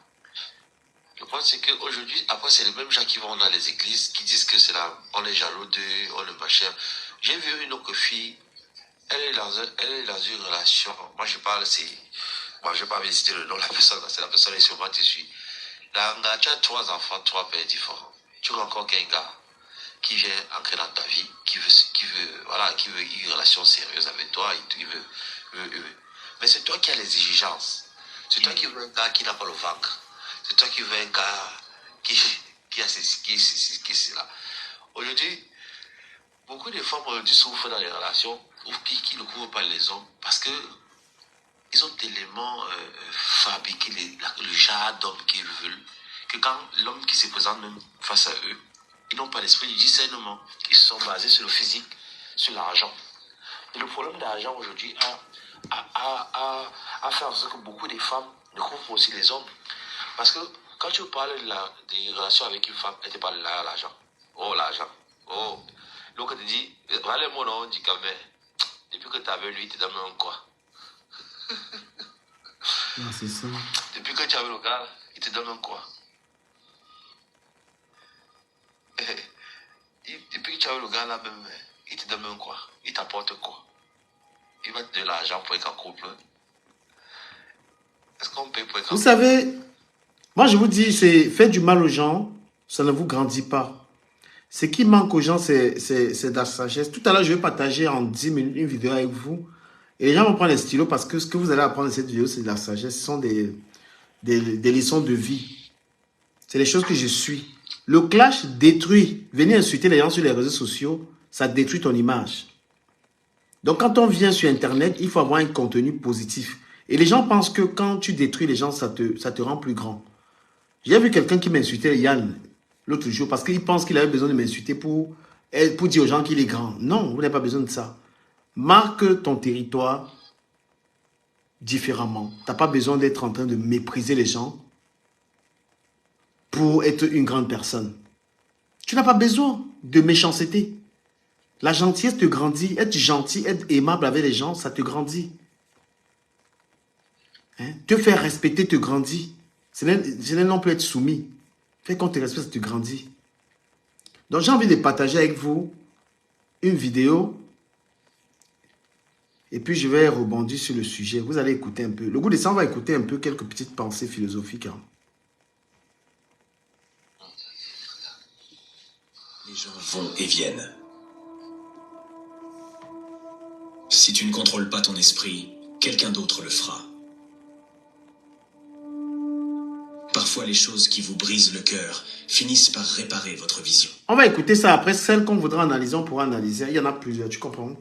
Le problème, c'est qu'aujourd'hui, après, c'est les mêmes gens qui vont dans les églises, qui disent que c'est là, on est jaloux d'eux, on est machin. J'ai vu une autre fille, elle est dans une relation. Moi, je parle, moi, je vais pas visiter le nom de la personne, c'est la personne qui sûrement te suit. Là, tu as 3 enfants, 3 pères différents. Tu rencontres un gars qui vient entrer dans ta vie, qui veut une relation sérieuse avec toi, mais c'est toi qui as les exigences. C'est toi qui veux un gars qui n'a pas le ventre. C'est toi qui veux un gars qui a cela. Aujourd'hui, beaucoup de femmes aujourd'hui souffrent dans les relations ou qui ne couvrent pas les hommes parce que ils ont tellement fabriqué le genre d'homme qu'ils veulent que quand l'homme qui se présente même face à eux, ils n'ont pas l'esprit du discernement. Ils sont basés sur le physique, sur l'argent. Et le problème de l'argent aujourd'hui a fait en sorte que beaucoup de femmes ne couvrent pas aussi les hommes. Parce que quand tu parles des relations avec une femme, elle te parle de l'argent. Oh, l'argent. Oh. Donc, elle te dit, voilà mon nom, on dit quand même, depuis que tu avais lui, tu te donnes quoi? Ah, c'est ça. Depuis que tu avais le gars, il te donne quoi? Depuis que tu as eu le gars là même, il te donne quoi? Il t'apporte quoi? Il va te donner l'argent pour être en couple. Est-ce qu'on paye pour être en couple? Vous savez, moi je vous dis, c'est faire du mal aux gens, ça ne vous grandit pas. Ce qui manque aux gens, c'est de la sagesse. Tout à l'heure, je vais partager en 10 minutes une vidéo avec vous. Et les gens vont prendre les stylos parce que ce que vous allez apprendre dans cette vidéo, c'est de la sagesse. Ce sont des leçons de vie. C'est les choses que je suis. Le clash détruit. Venir insulter les gens sur les réseaux sociaux, ça détruit ton image. Donc, quand on vient sur Internet, il faut avoir un contenu positif. Et les gens pensent que quand tu détruis les gens, ça te rend plus grand. J'ai vu quelqu'un qui m'insultait, Yann, l'autre jour, parce qu'il pense qu'il avait besoin de m'insulter pour dire aux gens qu'il est grand. Non, vous n'avez pas besoin de ça. Marque ton territoire différemment. Tu n'as pas besoin d'être en train de mépriser les gens pour être une grande personne. Tu n'as pas besoin de méchanceté. La gentillesse te grandit. Être gentil, être aimable avec les gens, ça te grandit. Hein? Te faire respecter te grandit. Ce n'est non plus être soumis. Fais qu'on te respecte, ça te grandit. Donc j'ai envie de partager avec vous une vidéo. Et puis je vais rebondir sur le sujet. Vous allez écouter un peu. Le goût de ça, on va écouter un peu quelques petites pensées philosophiques. Hein. Les gens vont et viennent. Si tu ne contrôles pas ton esprit, quelqu'un d'autre le fera. Parfois, les choses qui vous brisent le cœur finissent par réparer votre vision. On va écouter ça après. Celle qu'on voudra analyser, on pourra analyser. Il y en a plusieurs, tu comprends?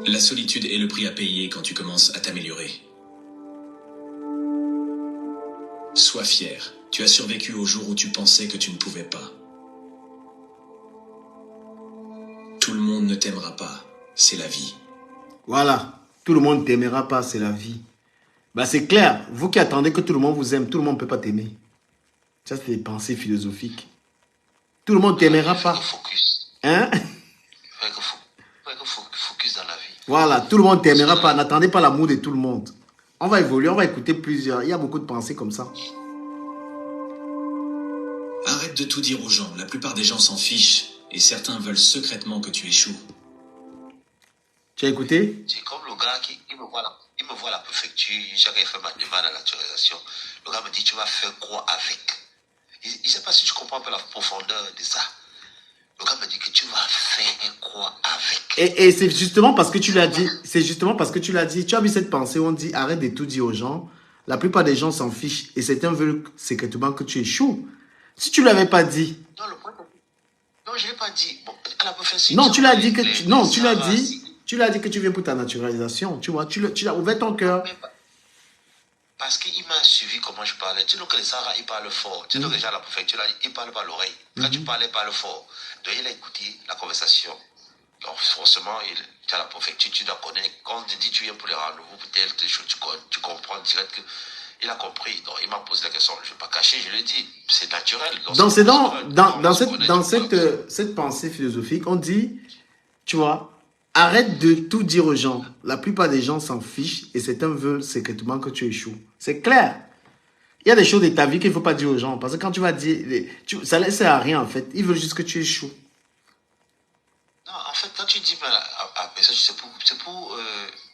La solitude est le prix à payer quand tu commences à t'améliorer. Sois fier. Tu as survécu au jour où tu pensais que tu ne pouvais pas. Tout le monde ne t'aimera pas. C'est la vie. Voilà. Tout le monde ne t'aimera pas, c'est la vie. Bah, c'est clair. Vous qui attendez que tout le monde vous aime, tout le monde ne peut pas t'aimer. Ça, c'est des pensées philosophiques. Tout le monde ne t'aimera pas. Hein? Il faut focus dans la vie. Voilà, tout le monde ne t'aimera pas. N'attendez pas l'amour de tout le monde. On va évoluer, on va écouter plusieurs. Il y a beaucoup de pensées comme ça. Arrête de tout dire aux gens. La plupart des gens s'en fichent. Et certains veulent secrètement que tu échoues. Tu as écouté? C'est comme le gars qui me voit à la préfecture. J'ai fait ma demande à la naturalisation. Le gars me dit, tu vas faire quoi avec? Je ne sais pas si tu comprends un peu la profondeur de ça. Le gars me dit que tu vas faire quoi avec? Et c'est justement parce que tu l'as dit. C'est justement parce que tu l'as dit. Tu as vu cette pensée où on dit arrête de tout dire aux gens. La plupart des gens s'en fichent. Et certains veulent secrètement que tu échoues. Si tu ne l'avais pas dit. Non, je ne l'ai pas dit. Bon, à la profession. Non, tu l'as dit que. Non, tu l'as dit. Tu l'as dit que tu viens pour ta naturalisation. Tu vois, tu l'as ouvert ton cœur. Parce qu'il m'a suivi comment je parlais. Tu sais que les Sahara, ils parlent fort. Tu sais que les gens à la préfecture, ils parlent par l'oreille. Quand tu parlais, parle fort. Donc, il a écouté la conversation. Donc, forcément, tu as la préfecture, tu dois connaître. Quand on te dit tu viens pour les rendez-vous, peut-être tu comprends direct qu'il a compris. Donc, il m'a posé la question. Je ne vais pas cacher, je l'ai dit. C'est naturel. Donc, c'est dans cette pensée philosophique, on dit, tu vois, Arrête de tout dire aux gens. La plupart des gens s'en fichent et certains veulent secrètement que tu échoues. C'est clair. Il y a des choses de ta vie qu'il ne faut pas dire aux gens. Parce que quand tu vas dire, ça ne sert à rien en fait. Ils veulent juste que tu échoues. Non, en fait, quand tu dis à personne, c'est pour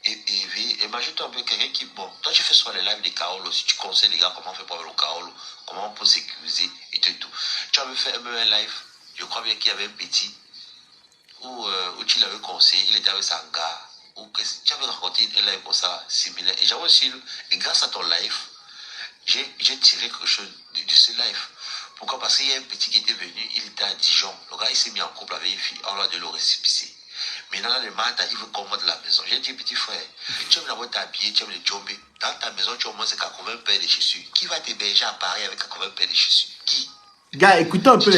éveiller. Imagine-toi un peu quelqu'un qui, bon, toi tu fais soit les lives des Kaolo, si tu conseilles les gars comment on fait pour le Kaolo, comment on peut sécuriser et tout. Tu avais fait un live, je crois bien qu'il y avait un petit, où tu l'avais conseillé, il était avec sa gars, ou tu avais raconté un live comme ça, similaire. Et j'avais aussi, et grâce à ton live, j'ai tiré quelque chose de ce live. Pourquoi? Parce qu'il y a un petit qui était venu, il était à Dijon. Le gars, il s'est mis en couple avec une fille, on l'a de le récépissé. Maintenant, le matin, il veut qu'on monte la maison. J'ai dit, petit frère, tu aimes la boîte habillée, tu aimes le djombe. Dans ta maison, tu as au moins 80 paires de chaussures. Qui va t'héberger à Paris avec 80 paires de chaussures? Qui? Gars, écoutons un peu.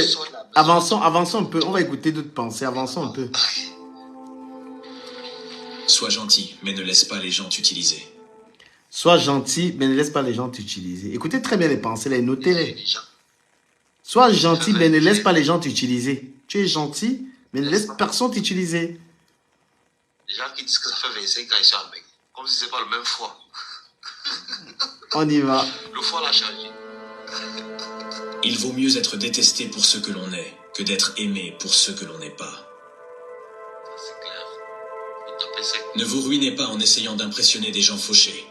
Avançons un peu. On va écouter d'autres pensées. Avançons un peu. Sois gentil, mais ne laisse pas les gens t'utiliser. Sois gentil, mais ne laisse pas les gens t'utiliser. Écoutez très bien les pensées, les notez-les. Sois gentil, mais ne laisse pas les gens t'utiliser. Tu es gentil, mais ne laisse personne t'utiliser. Les gens qui disent que ça fait 25 ans, ils sont avec. Comme si ce n'est pas le même foie. On y va. Le foie l'a changé. Il vaut mieux être détesté pour ce que l'on est que d'être aimé pour ce que l'on n'est pas. C'est clair. Faut taper sec. Ne vous ruinez pas en essayant d'impressionner des gens fauchés.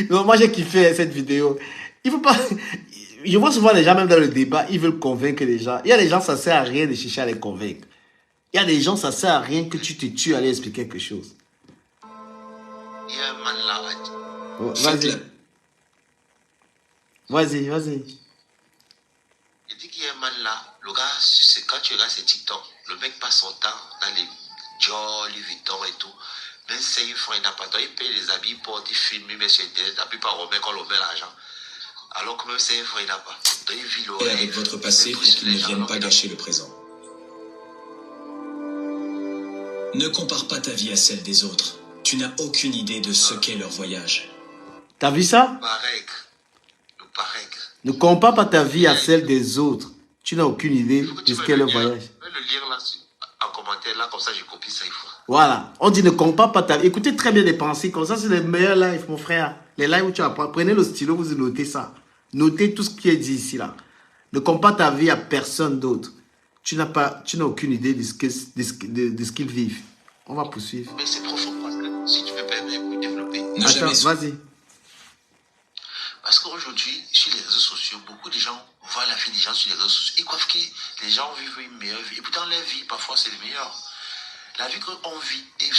Non, moi j'ai kiffé cette vidéo. Il faut pas. Je vois souvent les gens, même dans le débat, ils veulent convaincre les gens. Il y a des gens, ça sert à rien de chercher à les convaincre. Il y a des gens, ça sert à rien que tu te tues à leur expliquer quelque chose. Il y a un man là. Oh, vas-y. Vas-y. Il dit qu'il y a un man là. Le gars, quand tu regardes ses TikTok, le mec passe son temps dans les Dior, Louis Vuitton et tout. Même 5 francs, il n'a pas de temps. Il paye les habits, il porte, il filme, il met sur Internet. La plupart remet quand on met l'argent. Alors que même 5 francs, il n'a pas. Donc il vit le Et avec votre passé pour qu'ils ne viennent pas gâcher le présent. Ne compare pas ta vie à celle des autres. Tu n'as aucune idée de ce qu'est leur voyage. T'as vu ça? Le pareil. Ne compare pas ta vie à celle des autres. Tu n'as aucune idée de ce qu'est leur voyage. Je vais le lire là, en commentaire, là, comme ça, je copie ça une fois. Voilà. On dit ne compare pas ta vie. Écoutez très bien les pensées. Comme ça, c'est les meilleurs lives, mon frère. Les lives où tu apprends. Prenez le stylo, vous notez ça. Notez tout ce qui est dit ici, là. Ne compare ta vie à personne d'autre. Tu n'as aucune idée de ce qu'ils vivent. On va poursuivre. Mais c'est profond parce que si tu peux permettre de développer. Attends, vas-y. Parce qu'aujourd'hui, sur les réseaux sociaux, beaucoup de gens voient la vie des gens sur les réseaux sociaux. Ils croient que les gens vivent une meilleure vie. Et pourtant, leur vie, parfois, c'est le meilleur. La vie qu'on vit est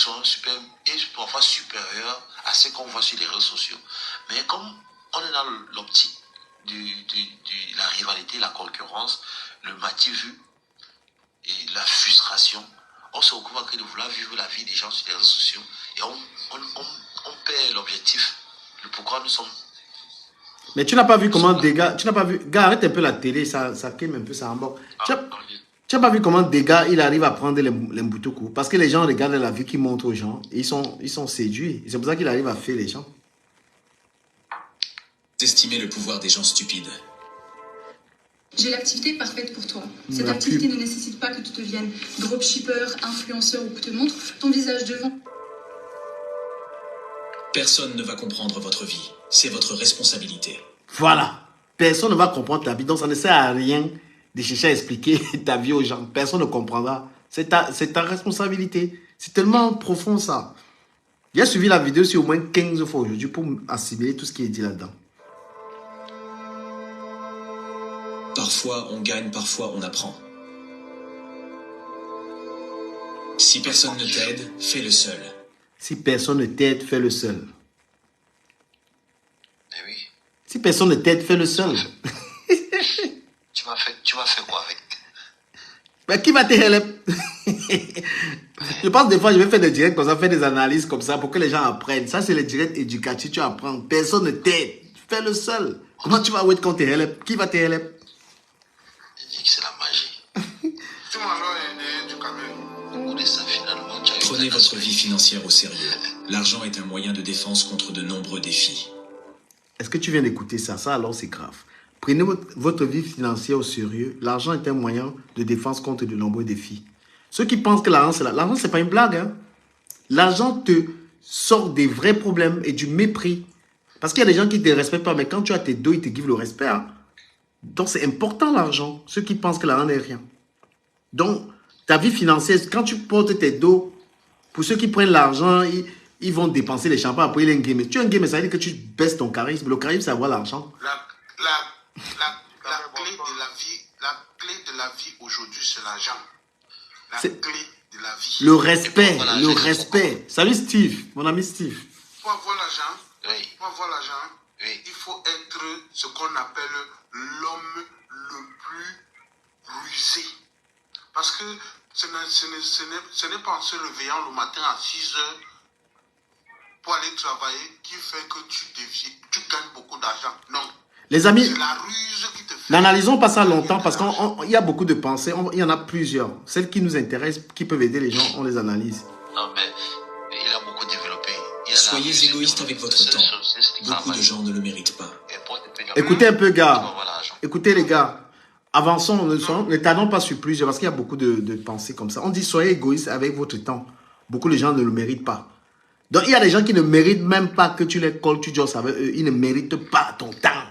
parfois supérieure à ce qu'on voit sur les réseaux sociaux. Mais comme on est dans l'optique de la rivalité, la concurrence, le mati-vu et la frustration, on se retrouve à de vouloir vivre la vie des gens sur les réseaux sociaux et on perd l'objectif, le pourquoi nous sommes. Mais tu n'as pas vu comment des gars, gars, arrête un peu la télé, ça quème un peu, ça embarque. Tu n'as pas vu comment des gars, il arrive à prendre les Mbutuku, parce que les gens regardent la vie qu'il montre aux gens, et ils sont séduits. C'est pour ça qu'il arrive à faire les gens. Estimer le pouvoir des gens stupides. J'ai l'activité parfaite pour toi. Cette activité ne nécessite pas que tu deviennes dropshipper, influenceur ou que tu te montres ton visage devant. Personne ne va comprendre votre vie. C'est votre responsabilité. Voilà. Personne ne va comprendre ta vie. Donc, ça ne sert à rien de chercher à expliquer ta vie aux gens. Personne ne comprendra. C'est ta responsabilité. C'est tellement profond, ça. J'ai suivi la vidéo sur au moins 15 fois aujourd'hui pour assimiler tout ce qui est dit là-dedans. Parfois, on gagne, parfois, on apprend. Si personne ne t'aide, fais-le seul. Si personne ne t'aide, fais-le seul. Mais oui. Si personne ne t'aide, fais-le seul. Tu vas faire quoi avec? Mais qui va t'aider? Je pense des fois, je vais faire des directs comme ça, faire des analyses comme ça pour que les gens apprennent. Ça, c'est les directs éducatifs, tu apprends. Personne ne t'aide. Fais-le seul. Comment tu vas wait quand t'aider? Qui va t'aider? C'est la magie. Prenez votre vie financière au sérieux. L'argent est un moyen de défense contre de nombreux défis. Est-ce que tu viens d'écouter ça? Ça, alors, c'est grave. Prenez votre vie financière au sérieux. L'argent est un moyen de défense contre de nombreux défis. Ceux qui pensent que l'argent, c'est l'argent, c'est pas une blague. Hein. L'argent te sort des vrais problèmes et du mépris. Parce qu'il y a des gens qui ne te respectent pas, mais quand tu as tes dos, ils te guident le respect. Hein. Donc, c'est important l'argent. Ceux qui pensent que l'argent n'est rien. Donc, ta vie financière, quand tu portes tes dos, pour ceux qui prennent l'argent, ils vont dépenser les champagnes, après il est un game. Tu es un game, ça veut dire que tu baisses ton charisme. Le charisme, c'est avoir l'argent. La clé de la vie aujourd'hui, c'est l'argent. La clé de la vie. Le respect, le respect. Salut Steve, mon ami Steve. Pour avoir l'argent, Oui. il faut être ce qu'on appelle l'homme le plus rusé. Parce que ce n'est pas en se réveillant le matin à 6 heures pour aller travailler qui fait que tu gagnes beaucoup d'argent. Non. Les amis, c'est la ruse qui te fait. n'analysons pas ça longtemps parce qu'il y a beaucoup de pensées. Il y en a plusieurs. Celles qui nous intéressent, qui peuvent aider les gens, on les analyse. Non, mais il a beaucoup développé. Soyez égoïste avec votre temps. Beaucoup de gens ne le méritent pas. Écoutez un peu, gars. Écoutez, les gars. Avançons, ne tardons pas sur plusieurs parce qu'il y a beaucoup de pensées comme ça. On dit soyez égoïste avec votre temps. Beaucoup de gens ne le méritent pas. Donc, il y a des gens qui ne méritent même pas que tu les colles, tu josses avec eux. Ils ne méritent pas ton temps.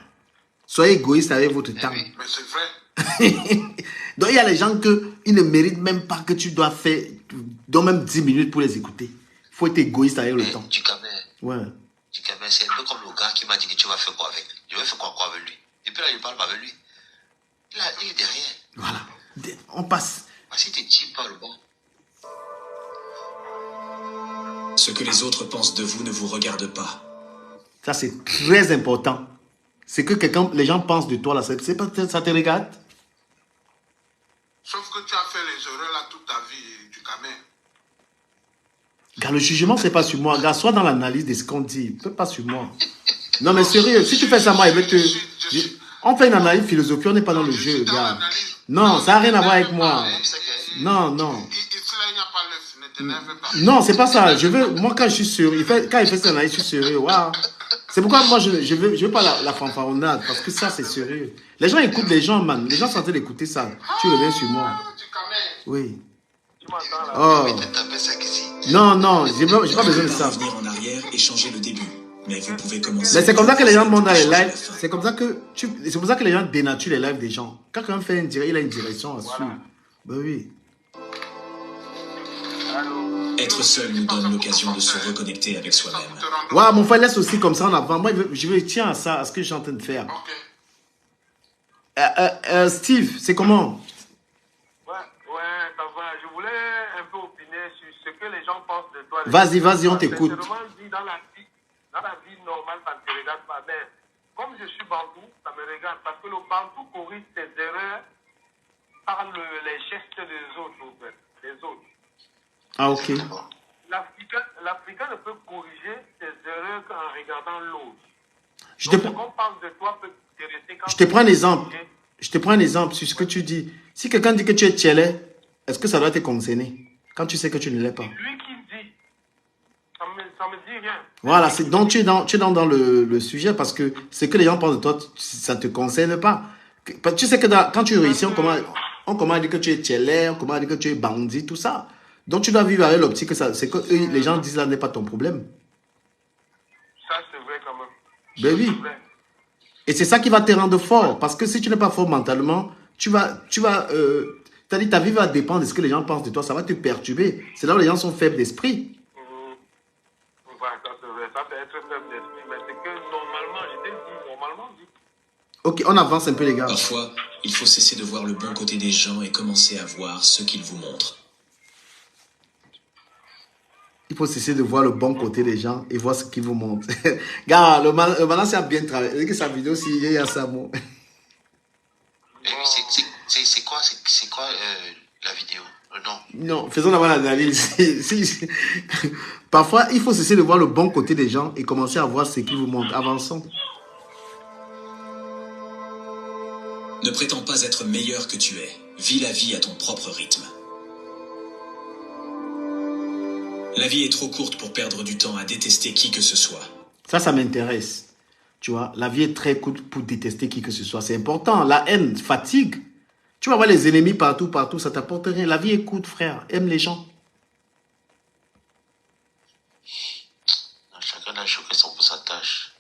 Soyez égoïste avec votre temps. Mais c'est vrai. Donc, il y a des gens qui ne méritent même pas que tu dois faire, donc même 10 minutes pour les écouter. Il faut être égoïste avec le temps. Ouais. C'est un peu comme le gars qui m'a dit que tu vas faire quoi avec lui. Je vais faire quoi avec lui. Et puis là, il parle pas avec lui. Il est derrière. Voilà. On passe. Si tu ne dis pas le bon. Ce que les autres pensent de vous ne vous regarde pas. Ça, c'est très important. C'est que les gens pensent de toi, là, ça te regarde. Sauf que tu as fait les erreurs là toute ta vie, du camé. Car le jugement, c'est pas sur moi. Gars, sois dans l'analyse de ce qu'on dit. Pas sur moi. Non, mais sérieux, si tu fais ça, moi, il va te... On fait une analyse philosophique, on n'est pas dans le jeu, gars. Non, ça n'a rien à voir avec moi. Non, non. Non, c'est pas ça. Moi, quand je suis sérieux, quand il fait cette analyse, je suis sérieux. Wow. C'est pourquoi moi, je veux pas la fanfaronnade, parce que ça, c'est sérieux. Les gens écoutent les gens, man. Les gens sont en train d'écouter ça. Tu reviens sur moi. Oui. Oh. Non, non, j'ai pas besoin de ça. Revenir en arrière et changer le début. Mais vous pouvez commencer. Mais c'est comme ça que les gens demandent dans les lives. C'est comme ça que c'est pour ça que les gens dénaturent les lives des gens. Quand quelqu'un fait il a une direction à suivre. Ben oui. Être seul nous donne l'occasion de se reconnecter avec soi-même. Ouais, mon frère laisse aussi comme ça en avant. Moi, je tiens à ça, à ce que je suis en train de faire. Steve, c'est comment? Ouais, ça va. Je voulais un peu opiner sur ce que les gens pensent de toi. Vas-y, on t'écoute. Dans la vie normale, ça ne te regarde pas. Mais comme je suis bantou, ça me regarde. Parce que le bantou corrige ses erreurs par les gestes des autres, Les autres. Ah, ok. L'Africain ne peut corriger ses erreurs qu'en regardant l'autre. Je te prends un exemple. Je te prends un exemple sur ce que tu dis. Si quelqu'un dit que tu es tchélé, est-ce que ça doit te concerner quand tu sais que tu ne l'es pas? Lui qui dit, ça me dit rien. Voilà, donc tu es dans le sujet parce que ce que les gens pensent de toi, ça ne te concerne pas. Tu sais que quand tu réussis, on commence à dire que tu es tchélé, on commence à dire que tu es bandit, tout ça. Donc tu dois vivre avec l'optique que c'est que les gens disent là n'est pas ton problème. Ça c'est vrai quand même. Ben oui. Et c'est ça qui va te rendre fort. Parce que si tu n'es pas fort mentalement, ta vie va dépendre de ce que les gens pensent de toi. Ça va te perturber. C'est là où les gens sont faibles d'esprit. Ouais, ça c'est vrai. Ça peut être faible d'esprit. Mais c'est que normalement, je t'ai dit, normalement, Ok, on avance un peu les gars. Parfois, il faut cesser de voir le bon côté des gens et commencer à voir ce qu'ils vous montrent. Il faut cesser de voir le bon côté des gens et voir ce qu'ils vous montrent. Gars, le malin, c'est bien travaillé. Est-ce que sa vidéo, si il y a ça, bon. C'est quoi la vidéo? Non, faisons d'abord l'analyse. Parfois, il faut cesser de voir le bon côté des gens et commencer à voir ce qu'ils vous montrent. Avançons. Ne prétends pas être meilleur que tu es. Vis la vie à ton propre rythme. La vie est trop courte pour perdre du temps à détester qui que ce soit. Ça m'intéresse. Tu vois, la vie est très courte pour détester qui que ce soit. C'est important. La haine fatigue. Tu vas avoir les ennemis partout, partout, ça t'apporte rien. La vie est courte, frère. Aime les gens. Chacun a choqué son pour sa tâche.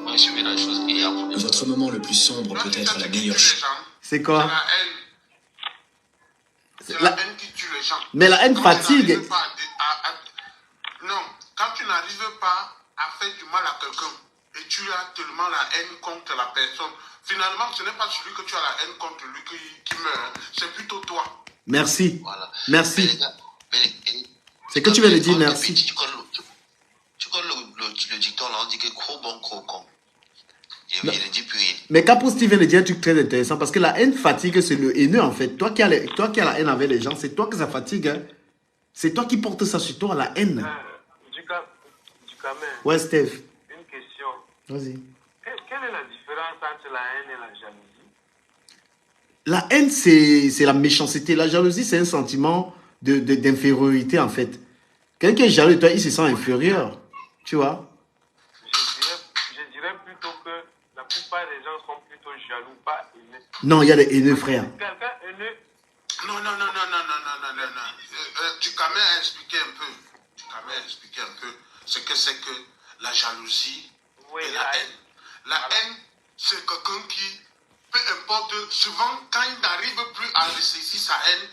Moi, je fais la chose et après. Votre moment le plus sombre peut être la meilleure chose. chose. C'est quoi? C'est la haine. C'est La- la haine qui tue les gens. Mais la haine Quand fatigue. tu n'arrives pas non, quand tu n'arrives pas à faire du mal à quelqu'un et tu as tellement la haine contre la personne, finalement, ce n'est pas celui que tu as la haine contre lui qui meurt, c'est plutôt toi. Merci. Voilà. Merci. Mais les gars, C'est que tu viens de dire quand t'es merci. petit, tu connais le dicton là, on dit que gros bon, gros con. Il ne dit plus rien. Mais Kapousti vient de dire un truc très intéressant parce que la haine fatigue, c'est le haineux en fait. Toi qui as la haine avec les gens, c'est toi que ça fatigue. Hein. C'est toi qui portes ça sur toi, la haine. Du Camer, Ouais, Steph. une question. Vas-y. Quelle est la différence entre la haine et la jalousie? La haine, c'est la méchanceté. La jalousie, c'est un sentiment d'infériorité en fait. Quelqu'un qui est jaloux de toi, il se sent inférieur. Tu vois? Je dirais plutôt que la plupart des gens sont plutôt jaloux, pas haineux. Non, il y a des haineux, frère. Quelqu'un haineux, Non. Ducamel a expliqué un peu. Ce que c'est que la jalousie oui, et la haine. La haine, c'est quelqu'un qui, peu importe, souvent quand il n'arrive plus à ressaisir sa haine,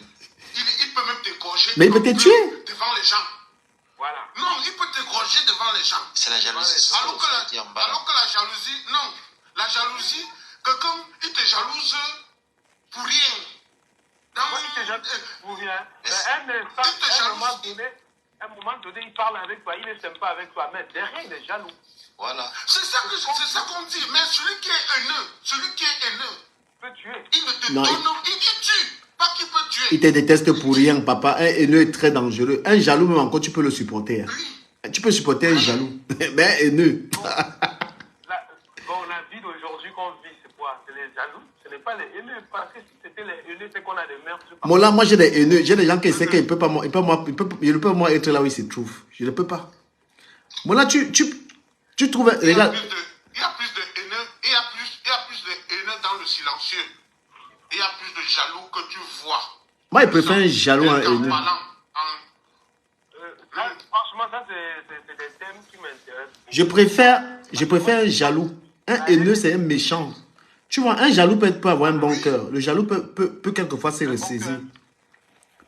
il peut même t'égorger. Mais il peut te tuer. Devant les gens. voilà. Non, il peut t'égorger devant les gens. C'est la jalousie. Alors que la jalousie, non. La jalousie, quelqu'un, il te jalouse pour rien. Moi, il te jalouse pour rien. Mais à un moment donné, il parle avec toi, il est sympa avec toi, mais derrière, il est jaloux. Voilà. C'est ça qu'on dit. Mais celui qui est haineux, Il peut tuer. il ne te Non, donne, il tue. Pas qu'il peut tuer. Il te déteste pour rien, papa. Un haineux est très dangereux. Un jaloux, même encore, tu peux le supporter. Hein. Tu peux supporter un jaloux. Mais un haineux. Bon, la vie d'aujourd'hui qu'on vit, c'est quoi? C'est les jaloux. Ce n'est pas les haineux. Parce que si c'était les haineux, c'est qu'on a des mères. Moi, j'ai des haineux. J'ai des gens qui essaient qu'ils ne peuvent pas moi être là où ils se trouvent. Je ne peux pas. Moi, là, tu trouves... Il y a Regarde. plus de haineux. Il y a plus de haineux dans le silencieux. Il y a plus de jaloux que tu vois. Moi, je préfère un jaloux à un haineux. Franchement, ça, c'est des thèmes qui m'intéressent. Je préfère un jaloux. Un haineux, c'est un méchant. Tu vois, un jaloux peut avoir un bon cœur. Le jaloux peut quelquefois se ressaisir.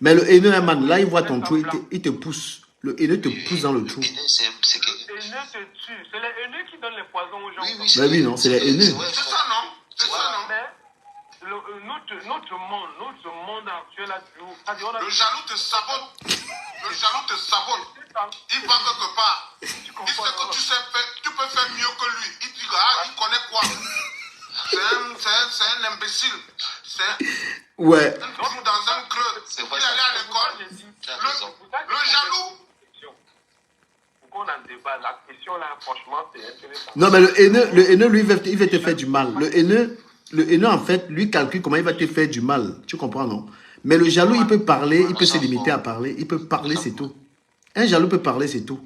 Mais le haineux, un man, là, il voit ton trou, il te pousse. Le haineux te pousse dans le trou. C'est que... Les haineux te tuent. C'est les haineux qui donnent les poisons aux gens. Oui, non, c'est les haineux. C'est ça, non? C'est ça, non? Mais notre monde actuel a toujours... Le jaloux te sabote. Il va quelque part. Il sait que tu peux faire mieux que lui. Il dit, il connaît quoi? C'est un imbécile. Ouais. Un trou dans un creux. Il allait à l'école. Le jaloux. Pourquoi on en débat? La question là, franchement, c'est intéressant. Non, mais le haineux, lui, il veut te faire du mal. Le haineux, en fait, lui calcule comment il va te faire du mal. Tu comprends, non? Mais le jaloux, il peut parler, il peut se limiter à parler. Il peut parler, c'est tout. Un jaloux peut parler, c'est tout.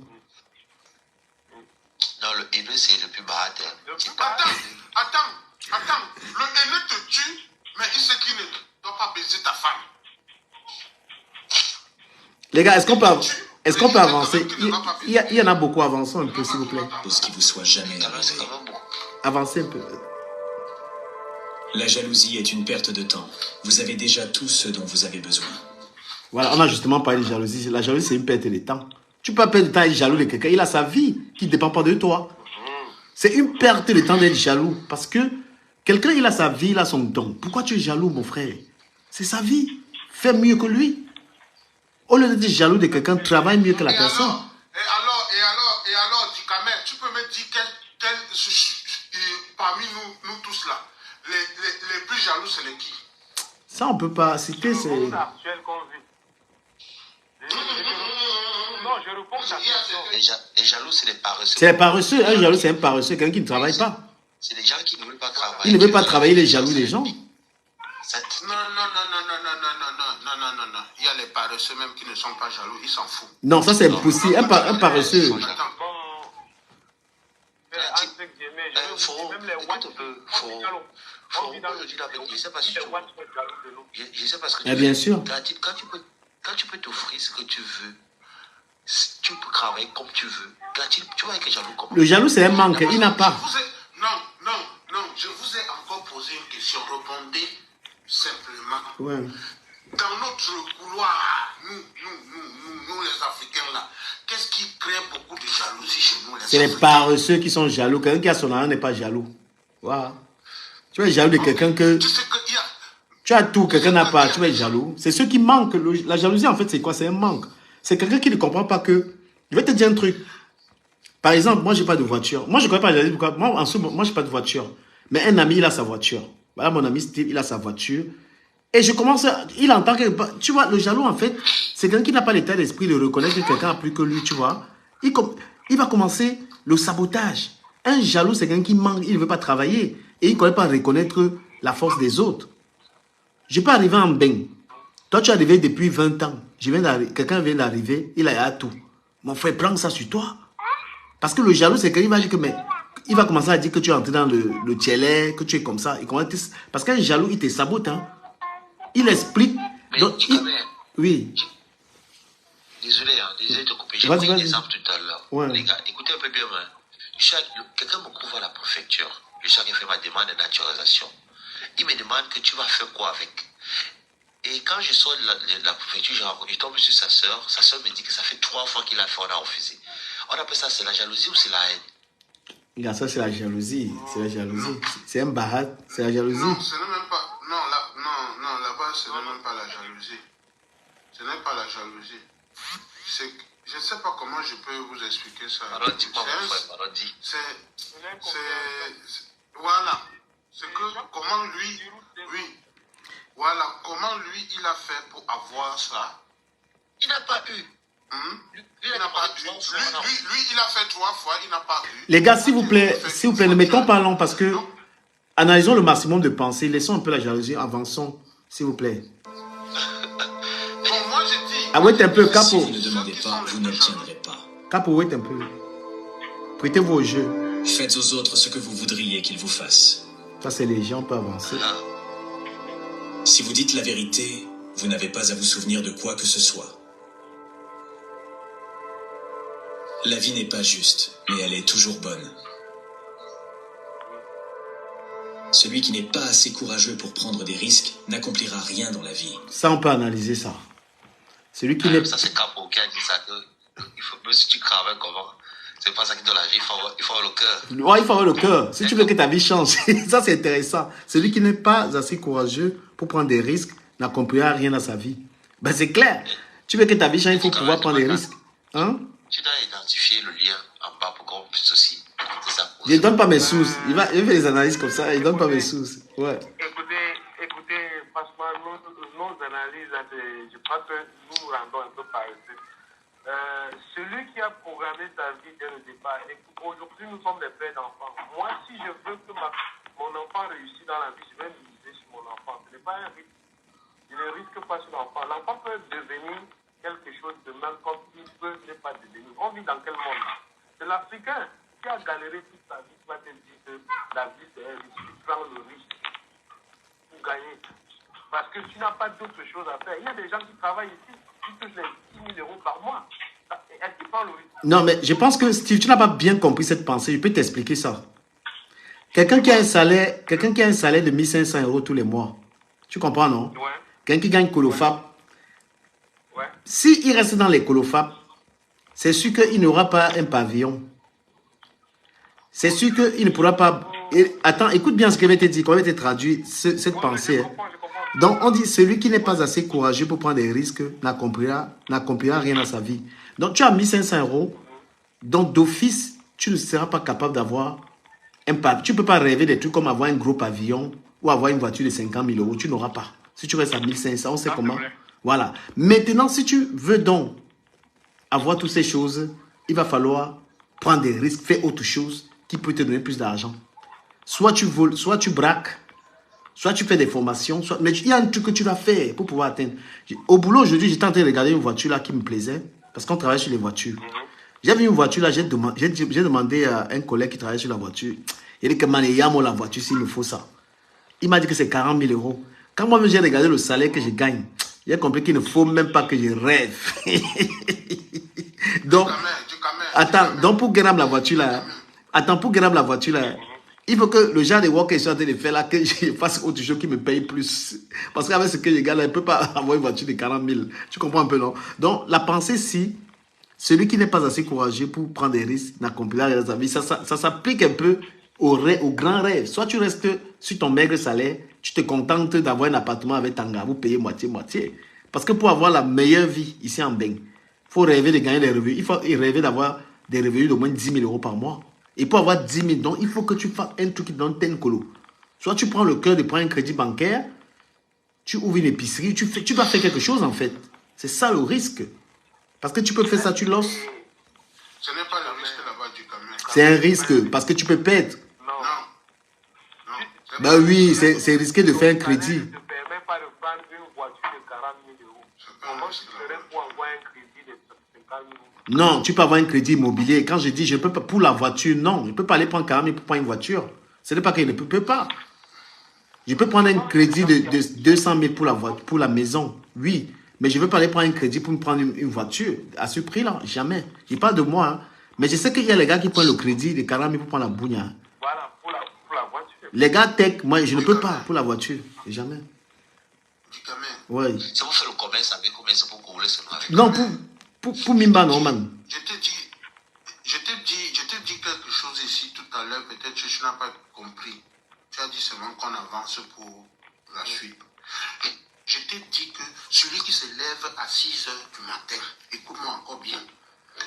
Non, le haineux, c'est le plus baratin. Attends. Le haineux te tue, mais il sait qu'il ne doit pas baiser ta femme. Les gars, est-ce qu'on peut avancer? Il y en a beaucoup. Avançons un peu, s'il vous plaît. Chose qui vous soit jamais C'est arrivé. quand même beaucoup. Avancez un peu. La jalousie est une perte de temps. Vous avez déjà tout ce dont vous avez besoin. Voilà, on a justement parlé de jalousie. La jalousie, c'est une perte de temps. Tu peux pas perdre de temps à être jaloux de quelqu'un. Il a sa vie qui ne dépend pas de toi. C'est une perte de temps d'être jaloux. Parce que quelqu'un, il a sa vie, il a son don. Pourquoi tu es jaloux, mon frère? C'est sa vie. Fais mieux que lui. Au lieu d'être jaloux de quelqu'un, travaille mieux que la personne. Et alors, Ducamel, tu peux me dire parmi nous tous là, les plus jaloux, c'est les qui? Ça, on peut pas citer. Le monde actuel qu'on vit. Non, je réponds à la question. Les jaloux, c'est les paresseux. C'est les paresseux. Un jaloux, c'est un paresseux. Quelqu'un qui ne travaille pas. C'est des gens qui ne veulent pas travailler. Il ne veut pas travailler, il est jaloux des gens. Non. Il y a les paresseux même qui ne sont pas jaloux, ils s'en foutent. Non, ça c'est impossible. Un paresseux. Bon, entre guillemets, je veux même les watch. Je sais pas si je sais pas ce que tu veux. Bien sûr. Quand tu peux t'offrir ce que tu veux, tu peux travailler comme tu veux. Tu vois que jaloux comme le jaloux, c'est un manque, il n'a pas. Non, je vous ai encore posé une question. Répondez simplement. Ouais. Dans notre couloir, nous les Africains là, qu'est-ce qui crée beaucoup de jalousie chez nous les C'est les paresseux qui sont jaloux. Quelqu'un qui a son argent n'est pas jaloux. Voilà. Tu es jaloux de quelqu'un que... Tu as tout, quelqu'un n'a pas, tu es jaloux. C'est ceux qui manquent. La jalousie, en fait, c'est quoi? C'est un manque. C'est quelqu'un qui ne comprend pas que... Je vais te dire un truc. Par exemple, moi, je n'ai pas de voiture. Moi, je ne connais pas la jalousie. Pourquoi? Moi, en ce moment, moi, je n'ai pas de voiture. Mais un ami, il a sa voiture. Voilà, mon ami Steve, il a sa voiture. Et je commence à... Il entend que... Tu vois, le jaloux, en fait, c'est quelqu'un qui n'a pas l'état d'esprit de reconnaître que quelqu'un a plus que lui, tu vois. Il va commencer le sabotage. Un jaloux, c'est quelqu'un qui manque, il ne veut pas travailler. Et il ne connaît pas reconnaître la force des autres. Je peux arriver en bain. Toi, tu es arrivé depuis 20 ans. Quelqu'un vient d'arriver, il a tout. Mon frère, prends ça sur toi. Parce que le jaloux, c'est qu'il va dire que... Mais, il va commencer à dire que tu es entré dans le tiellet, que tu es comme ça. Parce qu'un jaloux, il te sabote. Hein. Il explique. Mais donc, oui. Désolé de te couper. J'ai pris un exemple tout à l'heure. Ouais. Les gars, écoutez un peu bien. Quelqu'un me couvre à la préfecture. Le chef qui fait ma demande de naturalisation. Il me demande que tu vas faire quoi avec. Et quand je sors de la préfecture, je tombe sur sa soeur. Sa soeur me dit que ça fait 3 fois qu'il a fait, on a refusé. On appelle ça, c'est la jalousie ou c'est la haine? Regarde, ça c'est la jalousie. C'est la jalousie. C'est un barat. C'est la jalousie. Non, ce n'est même pas. Non, là-bas, ce n'est même pas la jalousie. Ce n'est pas la jalousie. Je ne sais pas comment je peux vous expliquer ça. Alors, dis-moi, mon frère, alors dis. Voilà. C'est que comment lui. Oui. Voilà. Comment lui, il a fait pour avoir ça. Il n'a pas eu. Il n'a pas eu. Lui, il a fait 3 fois, il n'a pas eu. Les gars, s'il vous plaît, ne mettons pas long parce que analysons le maximum de pensées. Laissons un peu la jalousie, avançons, s'il vous plaît. Bon, moi, je dis. Ah, wait un peu, Capo. Si vous ne demandez pas, vous n'obtiendrez pas. Capo, wait un peu. Prêtez-vous au jeu. Faites aux autres ce que vous voudriez qu'ils vous fassent. Ça, c'est les gens, on peut avancer. Si vous dites la vérité, vous n'avez pas à vous souvenir de quoi que ce soit. La vie n'est pas juste, mais elle est toujours bonne. Celui qui n'est pas assez courageux pour prendre des risques n'accomplira rien dans la vie. Ça, on peut analyser ça. Celui qui n'est... Ça, c'est Capo qui a dit ça. Il faut, même si tu travailles comment, c'est pas ça qui donne la vie, il faut avoir le cœur. Ouais, il faut avoir le cœur. Si tu veux que ta vie change, ça, c'est intéressant. Celui qui n'est pas assez courageux pour prendre des risques n'accomplira rien dans sa vie. Ben, c'est clair. Tu veux que ta vie change, il faut pouvoir prendre des risques. Hein? Tu dois identifier le lien en bas pour qu'on puisse aussi écouter ça. Je ne donne pas mes sous. Il fait des analyses comme ça, il ne donne pas mes sous. Ouais. Écoutez, franchement, nos analyses, je crois que nous nous rendons un peu paresseux. Celui qui a programmé sa vie dès le départ, aujourd'hui nous sommes des pères d'enfants. Moi, si je veux que mon enfant réussisse dans la vie, je vais miser sur mon enfant. Ce n'est pas un risque. Je ne risque pas sur l'enfant. L'enfant peut devenir quelque chose de même comme il peut ne pas devenir. On vit dans quel monde? C'est l'Africain qui a galéré toute sa vie, qui va te dire que la vie c'est un risque. Tu prends le risque pour gagner. Parce que tu n'as pas d'autre chose à faire. Il y a des gens qui travaillent ici, qui touchent les 6 000 € par mois. Est-ce qu'ils prennent le risque? Non, mais je pense que Steve, tu n'as pas bien compris cette pensée. Je peux t'expliquer ça. Quelqu'un qui a un salaire de 1 500 € tous les mois. Tu comprends, non? Ouais. Quelqu'un qui gagne Colofap. Ouais. S'il reste dans les Colofap, c'est sûr qu'il n'aura pas un pavillon. C'est sûr qu'il ne pourra pas... Attends, écoute bien ce que je vais te dire, comment je vais te traduire cette pensée. Je comprends. Donc, on dit, celui qui n'est pas assez courageux pour prendre des risques n'accomplira rien dans sa vie. Donc, tu as 1 500 €. Donc, d'office, tu ne seras pas capable d'avoir un pavillon. Tu ne peux pas rêver des trucs comme avoir un gros pavillon ou avoir une voiture de 50 000 €. Tu n'auras pas. Si tu restes à 1 500, on sait comment. Voilà. Maintenant, si tu veux donc avoir toutes ces choses, il va falloir prendre des risques, faire autre chose qui peut te donner plus d'argent. Soit tu voles, soit tu braques, soit tu fais des formations. Mais il y a un truc que tu dois faire pour pouvoir atteindre. Au boulot, aujourd'hui, j'étais en train de regarder une voiture là qui me plaisait, parce qu'on travaille sur les voitures. J'ai vu une voiture là, j'ai demandé à un collègue qui travaille sur la voiture. Il dit que man, il y a la voiture s'il me faut ça. Il m'a dit que c'est 40 000 euros. Quand moi j'ai regardé le salaire que je gagne, j'ai compris qu'il ne faut même pas que je rêve. Donc, attends, donc pour gagner la voiture là, il faut que le genre de work que je suis en train de faire là, que je fasse autre chose qui me paye plus. Parce qu'avec ce que je gagne là, je ne peux pas avoir une voiture de 40 000. Tu comprends un peu, non? Donc, la pensée, si celui qui n'est pas assez courageux pour prendre des risques n'accomplira rien dans sa vie, ça s'applique un peu au grand rêve. Soit tu restes sur ton maigre salaire, tu te contentes d'avoir un appartement avec Tanga, vous payez moitié-moitié. Parce que pour avoir la meilleure vie ici en Beng, il faut rêver de gagner des revenus. Il faut rêver d'avoir des revenus d'au moins 10 000 euros par mois. Et pour avoir 10 000, donc, il faut que tu fasses un truc qui donne tel colo. Soit tu prends le cœur de prendre un crédit bancaire, tu ouvres une épicerie, tu dois faire quelque chose en fait. C'est ça le risque. Parce que tu peux faire ça, tu l'oses. Ce n'est pas le risque là-bas du camion. C'est un risque parce que tu peux perdre. Non. Bah oui, c'est risqué de faire un crédit. Ne te permet pas de prendre une voiture de 40 000 euros. Comment tu ferais pour avoir un crédit de 50 000 euros? Non, tu peux avoir un crédit immobilier. Quand je dis je ne peux pas pour la voiture, non. Je ne peux pas aller prendre 40 000 pour prendre une voiture. Ce n'est pas que je ne peux pas. Je peux prendre un crédit de 200 000 pour la maison. Oui. Mais je ne veux pas aller prendre un crédit pour me prendre une voiture. À ce prix-là, jamais. Je parle de moi. Hein. Mais je sais qu'il y a les gars qui prennent le crédit de 40 000 pour prendre la bougna. Voilà, pour la voiture. Les gars tech, moi, je ne peux pas pour la voiture. Jamais. Oui. Si vous faites le commerce avec combien c'est pour couvrir ce avec? Non, pour Mimba, non, man. Je t'ai dit quelque chose ici tout à l'heure, peut-être que je n'ai pas compris. Tu as dit seulement qu'on avance pour la suite. Je t'ai dit que celui qui se lève à 6 heures du matin, écoute-moi encore bien,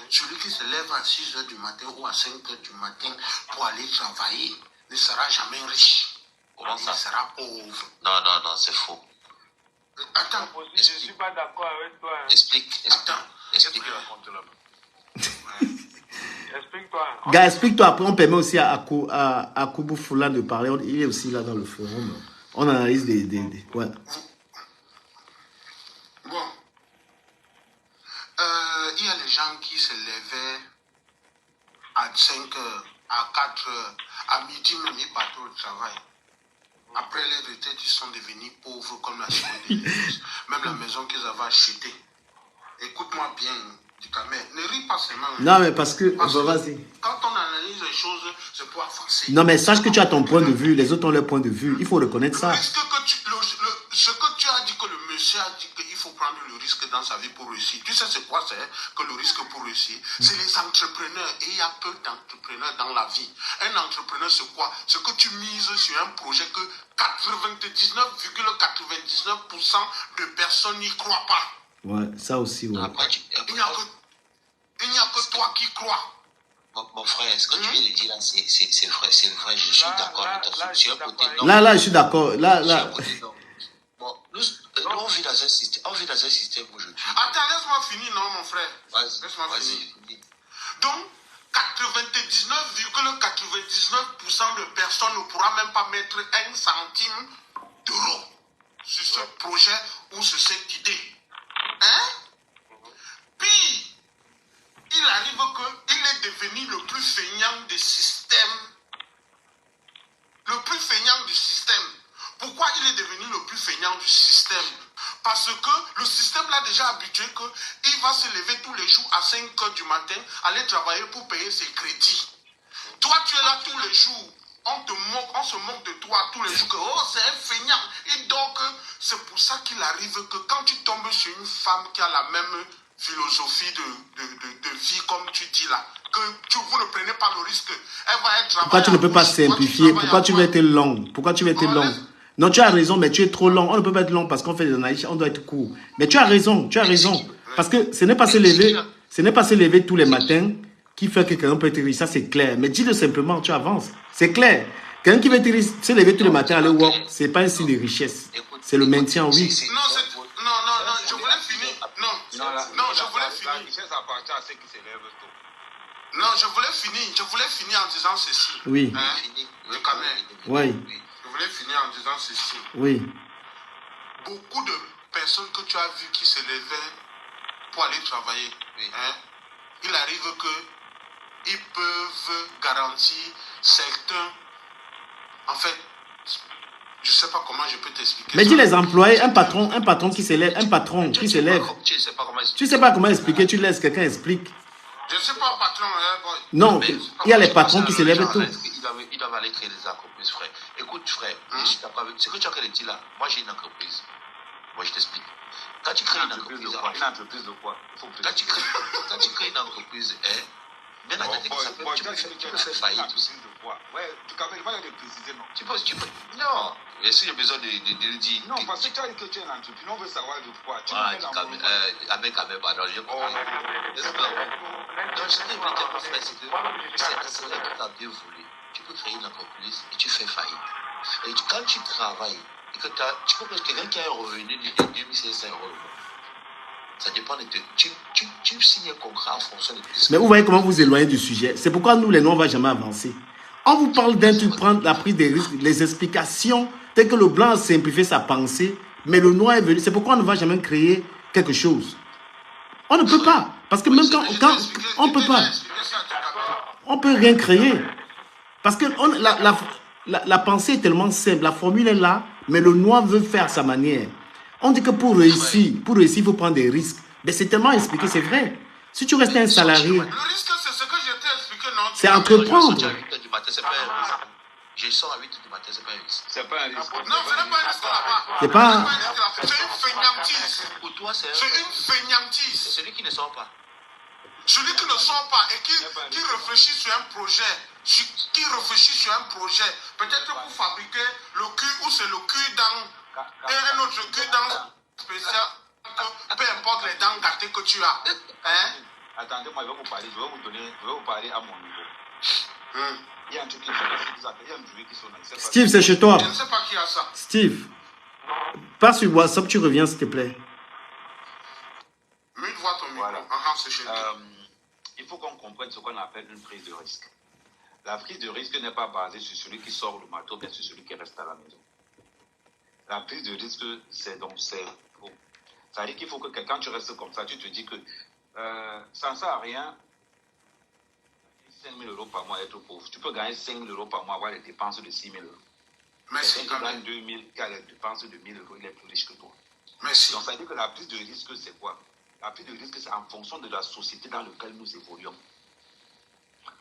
celui qui se lève à 6 heures du matin ou à 5 heures du matin pour aller travailler ne sera jamais riche. Comment ça? Il sera pauvre. Non, c'est faux. Attends. Je ne suis pas d'accord avec toi. Hein. Explique. Explique-toi. Gars, explique-toi. Après, on permet aussi à Koubou Foula de parler. Il est aussi là dans le forum. On analyse des ouais. Bon. Il y a les gens qui se levaient à 5 heures, à 4 heures, à midi même, ils partent au travail. Après les retraites, ils sont devenus pauvres comme la Simone de l'Église. Même la maison qu'ils avaient achetée. Écoute-moi bien, du Camer. Ne ris pas seulement. Non, mais parce que vas-y. Quand on analyse les choses, c'est pour avancer. Non, mais sache que tu as ton point de vue, les autres ont leur point de vue. Il faut reconnaître ça. Ce que tu as dit, que le monsieur a dit qu'il faut prendre le risque dans sa vie pour réussir. Tu sais c'est quoi c'est que le risque pour réussir? C'est les entrepreneurs. Et il y a peu d'entrepreneurs dans la vie. Un entrepreneur, c'est quoi? C'est que tu mises sur un projet que 99,99% de personnes n'y croient pas. Ouais, ça aussi, ouais. Il n'y a que toi qui crois. Mon frère, ce que tu viens de dire là, c'est vrai, je suis d'accord avec toi. Sur un côté, non. Là, je suis d'accord. Là. Bon, nous, on vit dans un système aujourd'hui. Attends, laisse-moi finir, non, mon frère. Laisse-moi finir. Donc, 99,99% de personnes ne pourra même pas mettre 1 centime d'euro sur ce projet ou sur cette idée. Hein? Puis, il arrive qu'il est devenu le plus feignant du système. Le plus feignant du système. Pourquoi il est devenu le plus feignant du système? Parce que le système l'a déjà habitué qu'il va se lever tous les jours à 5 heures du matin, aller travailler pour payer ses crédits. Toi, tu es là tous les jours. On se moque de toi tous les jours que oh, c'est un feignant. Et donc, c'est pour ça qu'il arrive que quand tu tombes sur une femme qui a la même philosophie de vie comme tu dis là, que vous ne prenez pas le risque, elle va être... Pourquoi tu ne peux pas simplifier? Pourquoi tu veux être long? Pourquoi tu veux être long? Non, tu as raison, mais tu es trop long. On ne peut pas être long parce qu'on fait des analyses, on doit être court. Mais tu as raison. Parce que ce n'est pas se lever tous les matins qui fait que quelqu'un peut être riche. Ça, c'est clair. Mais dis-le simplement, tu avances. C'est clair. Quelqu'un qui veut se lever tous les matins, aller work, ce n'est pas un signe de richesse. C'est le maintien, oui. Non, je voulais finir. Je voulais finir en disant ceci. Oui. Oui. Je voulais finir en disant ceci. Oui. Beaucoup de personnes que tu as vues qui se levaient pour aller travailler, hein, il arrive qu'ils peuvent garantir certains... En fait, je ne sais pas comment je peux t'expliquer. Mais dis les employés, un patron qui s'élève, un patron qui s'élève. Tu ne sais pas comment expliquer, tu laisses quelqu'un explique. Je ne sais pas, patron. Non, il y a les patrons qui s'élèvent et tout. Ils doivent aller créer des entreprises, frère. Écoute, frère, je suis d'accord avec ce que tu as dit là. Moi, j'ai une entreprise. Moi, je t'explique. Quand tu crées une entreprise de quoi? Une entreprise de quoi? Quand tu crées une entreprise, bien entendu, tu peux faire faillite aussi. Ouais, tu peux préciser, non? Tu peux. Non. Est-ce qu'il y a besoin de le dire? Non, parce que tu as dit que tu es un entrepreneur, on veut savoir de quoi. Avec, pardon, je comprends. Donc, ce que je veux dire, en fait, c'est que c'est vrai que tu as bien voulu. Tu peux créer une entreprise et tu fais faillite. Et quand tu travailles, et que tu peux que quelqu'un qui a un revenu de 2500 €, ça dépend de toi. Tu signes un contrat en fonction de tes... Mais vous voyez comment vous éloignez du sujet. C'est pourquoi nous, les Noirs, on ne va jamais avancer. On vous parle d'un truc, prendre la prise des risques, les explications, tel que le blanc a simplifié sa pensée, mais le noir est venu. C'est pourquoi on ne va jamais créer quelque chose. On ne peut pas. Parce que même quand on ne peut pas. On ne peut rien créer. Parce que la pensée est tellement simple. La formule est là, mais le noir veut faire à sa manière. On dit que pour réussir, il faut prendre des risques. Mais c'est tellement expliqué, c'est vrai. Si tu restes un salarié... Le risque, c'est ce que je t'ai expliqué, non? C'est entreprendre. Je sors à 8h du matin, c'est pas un risque. C'est pas un risque. Non, ce n'est pas un risque là-bas. C'est pas... C'est une fainéantise. Pour toi, c'est une fainéantise. C'est celui qui ne sort pas. Celui qui ne sort pas et qui réfléchit sur un projet. Peut-être pour fabriquer le cul ou c'est le cul dans... Et un autre cul dans... spécial. Peu importe les dents gâtées que tu as. Hein? Attendez-moi, je vais vous parler à mon niveau. Il y a un truc qui sonne. Steve, c'est chez toi. Je ne sais pas qui a ça. Steve, passe sur WhatsApp, tu reviens s'il te plaît. Mute-toi ton micro. Voilà. C'est chez toi. Il faut qu'on comprenne ce qu'on appelle une prise de risque. La prise de risque n'est pas basée sur celui qui sort le marteau, mais sur celui qui reste à la maison. La prise de risque, c'est donc faux. Ça veut dire qu'il faut que quand tu restes comme ça, tu te dis que ça ne sert à rien. 5 000 € par mois être pauvre. Tu peux gagner 5 000 € par mois, avoir les dépenses de 6 000 €. Merci. Quelqu'un qui gagne 2 000, qui a les dépenses de 1 000 €, il est plus riche que toi. Merci. Donc ça veut dire que la prise de risque, c'est quoi? La prise de risque, c'est en fonction de la société dans laquelle nous évoluons.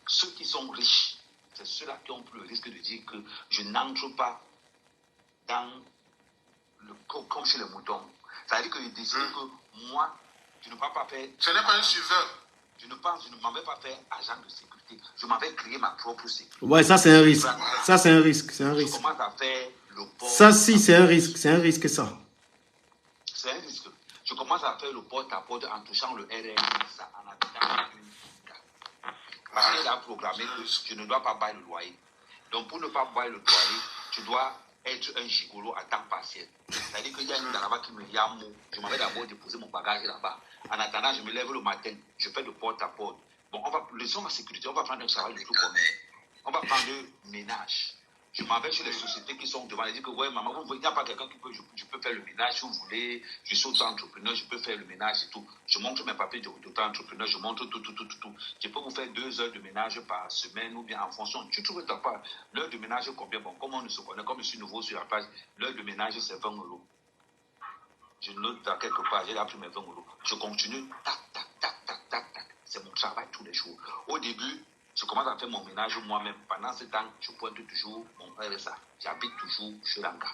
Ceux qui sont riches, c'est ceux-là qui ont pris le risque de dire que je n'entre pas dans le comme chez les moutons. Ça veut dire qu'ils décident que moi, je ne vais pas faire... Ce n'est pas un suiveur. Je ne m'en vais pas faire agent de sécurité. Je m'en vais créer ma propre sécurité. Ouais, ça c'est un risque. Ça c'est un risque. C'est un risque. Je commence à faire le port. Ça si, c'est un risque. C'est un risque ça. C'est un risque. Je commence à faire le porte-à-porte en touchant le RRI, ça, en attendant une carte. Parce qu'il a programmé que je ne dois pas bailler le loyer. Donc pour ne pas bailler le loyer, tu dois être un gigolo à temps partiel. C'est-à-dire qu'il y a une là-bas qui me dit un mot. Je m'en vais d'abord déposer mon bagage là-bas. En attendant, je me lève le matin, je fais de porte à porte. Bon, laissons la sécurité, on va prendre un travail de tout commun. On va prendre le ménage. Je m'en vais chez les sociétés qui sont devant. Ils disent que, ouais, maman, il n'y a pas quelqu'un qui peut, je peux faire le ménage si vous voulez. Je suis auto-entrepreneur, je peux faire le ménage et tout. Je montre mes papiers d'auto-entrepreneur, je montre tout. Je peux vous faire 2 heures de ménage par semaine ou bien en fonction. Tu trouves ta part. L'heure de ménage, combien? Bon, comme on ne se connaît, comme je suis nouveau sur la page, l'heure de ménage, c'est 20 €. Je note à quelque part, j'ai appris mes 20 €. Je continue, tac. C'est mon travail tous les jours. Au début, je commence à faire mon ménage moi-même. Pendant ce temps, je pointe toujours mon RSA. J'habite toujours chez Lanka.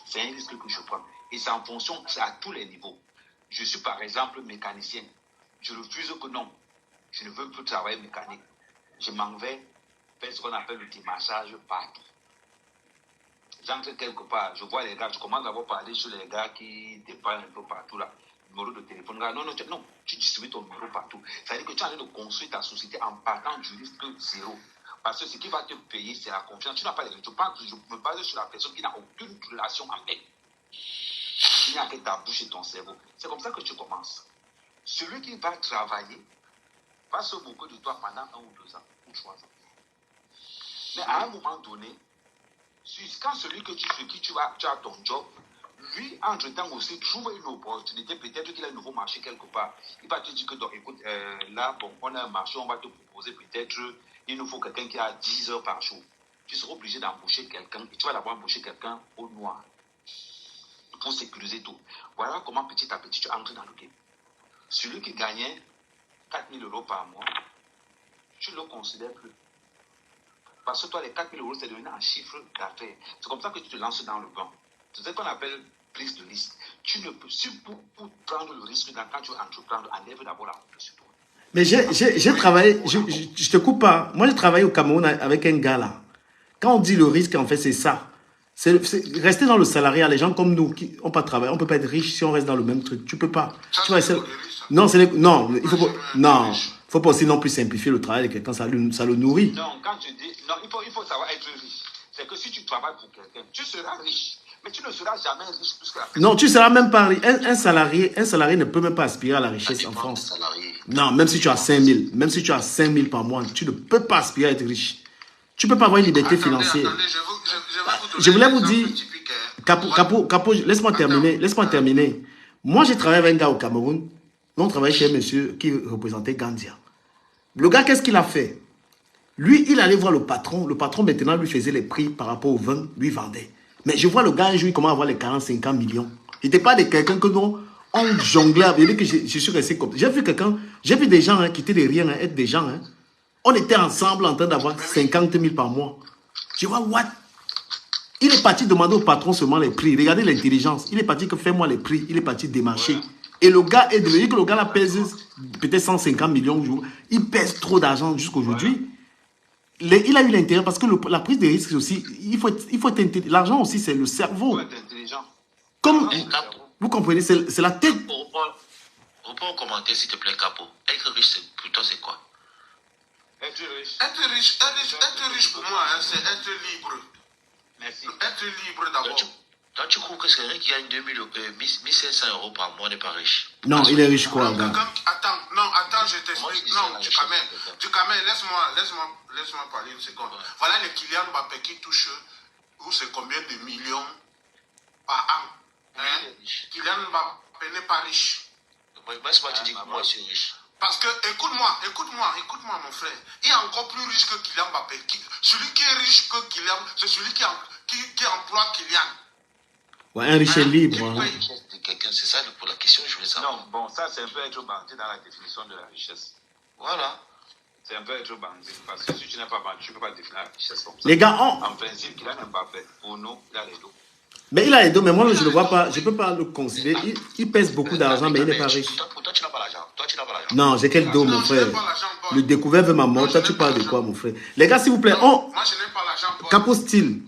C'est un risque que je prends. Et c'est en fonction, c'est à tous les niveaux. Je suis par exemple mécanicien. Je refuse que non, je ne veux plus travailler mécanique. Je m'en vais faire ce qu'on appelle le démarchage partout. J'entre quelque part, je vois les gars, je commence à parler sur les gars qui dépendent un peu partout là. Numéro de téléphone, non, tu distribues ton numéro partout. Ça veut dire que tu es en train de construire ta société en partant du risque zéro. Parce que ce qui va te payer, c'est la confiance. Tu n'as pas les risques. Je me base sur la personne qui n'a aucune relation avec. Il n'y a que ta bouche et ton cerveau. C'est comme ça que tu commences. Celui qui va travailler va se moquer de toi pendant 1 ou 2 ans ou 3 ans. Mais à un moment donné, quand celui que tu as ton job, lui, entre-temps aussi, trouve une opportunité. Peut-être qu'il a un nouveau marché quelque part. Il va te dire que, donc, écoute, là, bon, on a un marché, on va te proposer peut-être, il nous faut quelqu'un qui a 10 heures par jour. Tu seras obligé d'embaucher quelqu'un, et tu vas d'abord embaucher quelqu'un au noir pour sécuriser tout. Voilà comment petit à petit tu entres dans le game. Celui qui gagnait 4 000 euros par mois, tu ne le considères plus. Parce que toi, les 4 000 euros, c'est devenu un chiffre d'affaires. C'est comme ça que tu te lances dans le banc. C'est ce qu'on appelle prise de risque. Tu ne peux, pour prendre le risque, quand tu veux entreprendre, enlève d'abord la honte sur toi. Mais j'ai travaillé, je te coupe pas. Moi, j'ai travaillé au Cameroun avec un gars là. Quand on dit le risque, en fait, c'est ça. C'est rester dans le salariat. Les gens comme nous, qui n'ont pas travaillé, on ne peut pas être riche si on reste dans le même truc. Tu ne peux pas. Ça, tu vas essayer... Non, il faut pas... Non. Faut pas aussi non plus simplifier le travail de quelqu'un, ça le nourrit. Non, quand tu dis, non, il faut savoir être riche. C'est que si tu travailles pour quelqu'un, tu seras riche. Mais tu ne seras jamais riche plus que la personne. Non, tu seras même pas riche. Un salarié ne peut même pas aspirer à la richesse en France. Non, même si tu as 5 000, même si tu as 5 000 par mois, tu ne peux pas aspirer à être riche. Tu ne peux pas avoir une liberté financière. Attendez, je voulais vous dire, Capo, laisse-moi terminer. Moi, j'ai travaillé avec un gars au Cameroun. On travaillait chez un monsieur qui représentait Gandia. Le gars, qu'est-ce qu'il a fait? Lui, il allait voir le patron. Le patron, maintenant, lui faisait les prix par rapport au vin, lui vendait. Mais je vois le gars un jour, il commence à avoir les 40-50 millions. Il n'était pas de quelqu'un que nous, on jonglait. Il dit que je suis resté comme... J'ai vu des gens qui étaient des riens, être des gens. On était ensemble en train d'avoir 50 000 par mois. Je vois, what? Il est parti demander au patron seulement les prix. Regardez l'intelligence. Il est parti que fais-moi les prix. Il est parti démarcher. Ouais. Et le gars est devenu que le gars là pèse peut-être 150 millions au jour. Il pèse trop d'argent jusqu'aujourd'hui. Ouais. Il a eu l'intérêt parce que la prise de risque aussi, il faut être intelligent. L'argent aussi, c'est le cerveau. Il faut être intelligent. Comme vous comprenez, c'est la tête. On peut commenter, s'il te plaît, Capo. Être riche, pour toi, c'est quoi? Être riche. Être riche pour moi, c'est être libre. Merci. Être libre d'abord. Toi, tu crois que c'est quelqu'un qui gagne 1 500 euros par mois n'est pas riche? Non, il est riche quoi, gars? Attends, je t'explique. Non, Dukamel, laisse-moi parler une seconde. Ouais. Voilà les Kylian Mbappé qui touche, vous savez combien de millions par an. Kylian Mbappé n'est pas riche. Laisse-moi te dire que moi, je suis riche. Parce que, écoute-moi, mon frère. Il est encore plus riche que Kylian Mbappé. Celui qui est riche que Kylian, c'est celui qui emploie Kylian. Ouais, un riche libre. C'est ça pour la question que je voulais savoir. Non, bon, ça c'est un peu être bandit dans la définition de la richesse. Voilà. C'est un peu être bandit. Parce que si tu n'es pas bandit, tu ne peux pas définir la richesse comme ça. Les gars, en principe, Kylian Mbappé, pour nous, il a les dos. Mais il a les dos, mais moi je ne le vois pas. Je ne peux pas le considérer. Il pèse beaucoup d'argent, mais il n'est pas riche. Pour toi, tu n'as pas l'argent. Non, j'ai quel dos, mon frère? Le découvert veut ma mort. Toi, tu parles de quoi, mon frère? Les gars, s'il vous plaît, moi, je n'ai pas l'argent. Capo Style.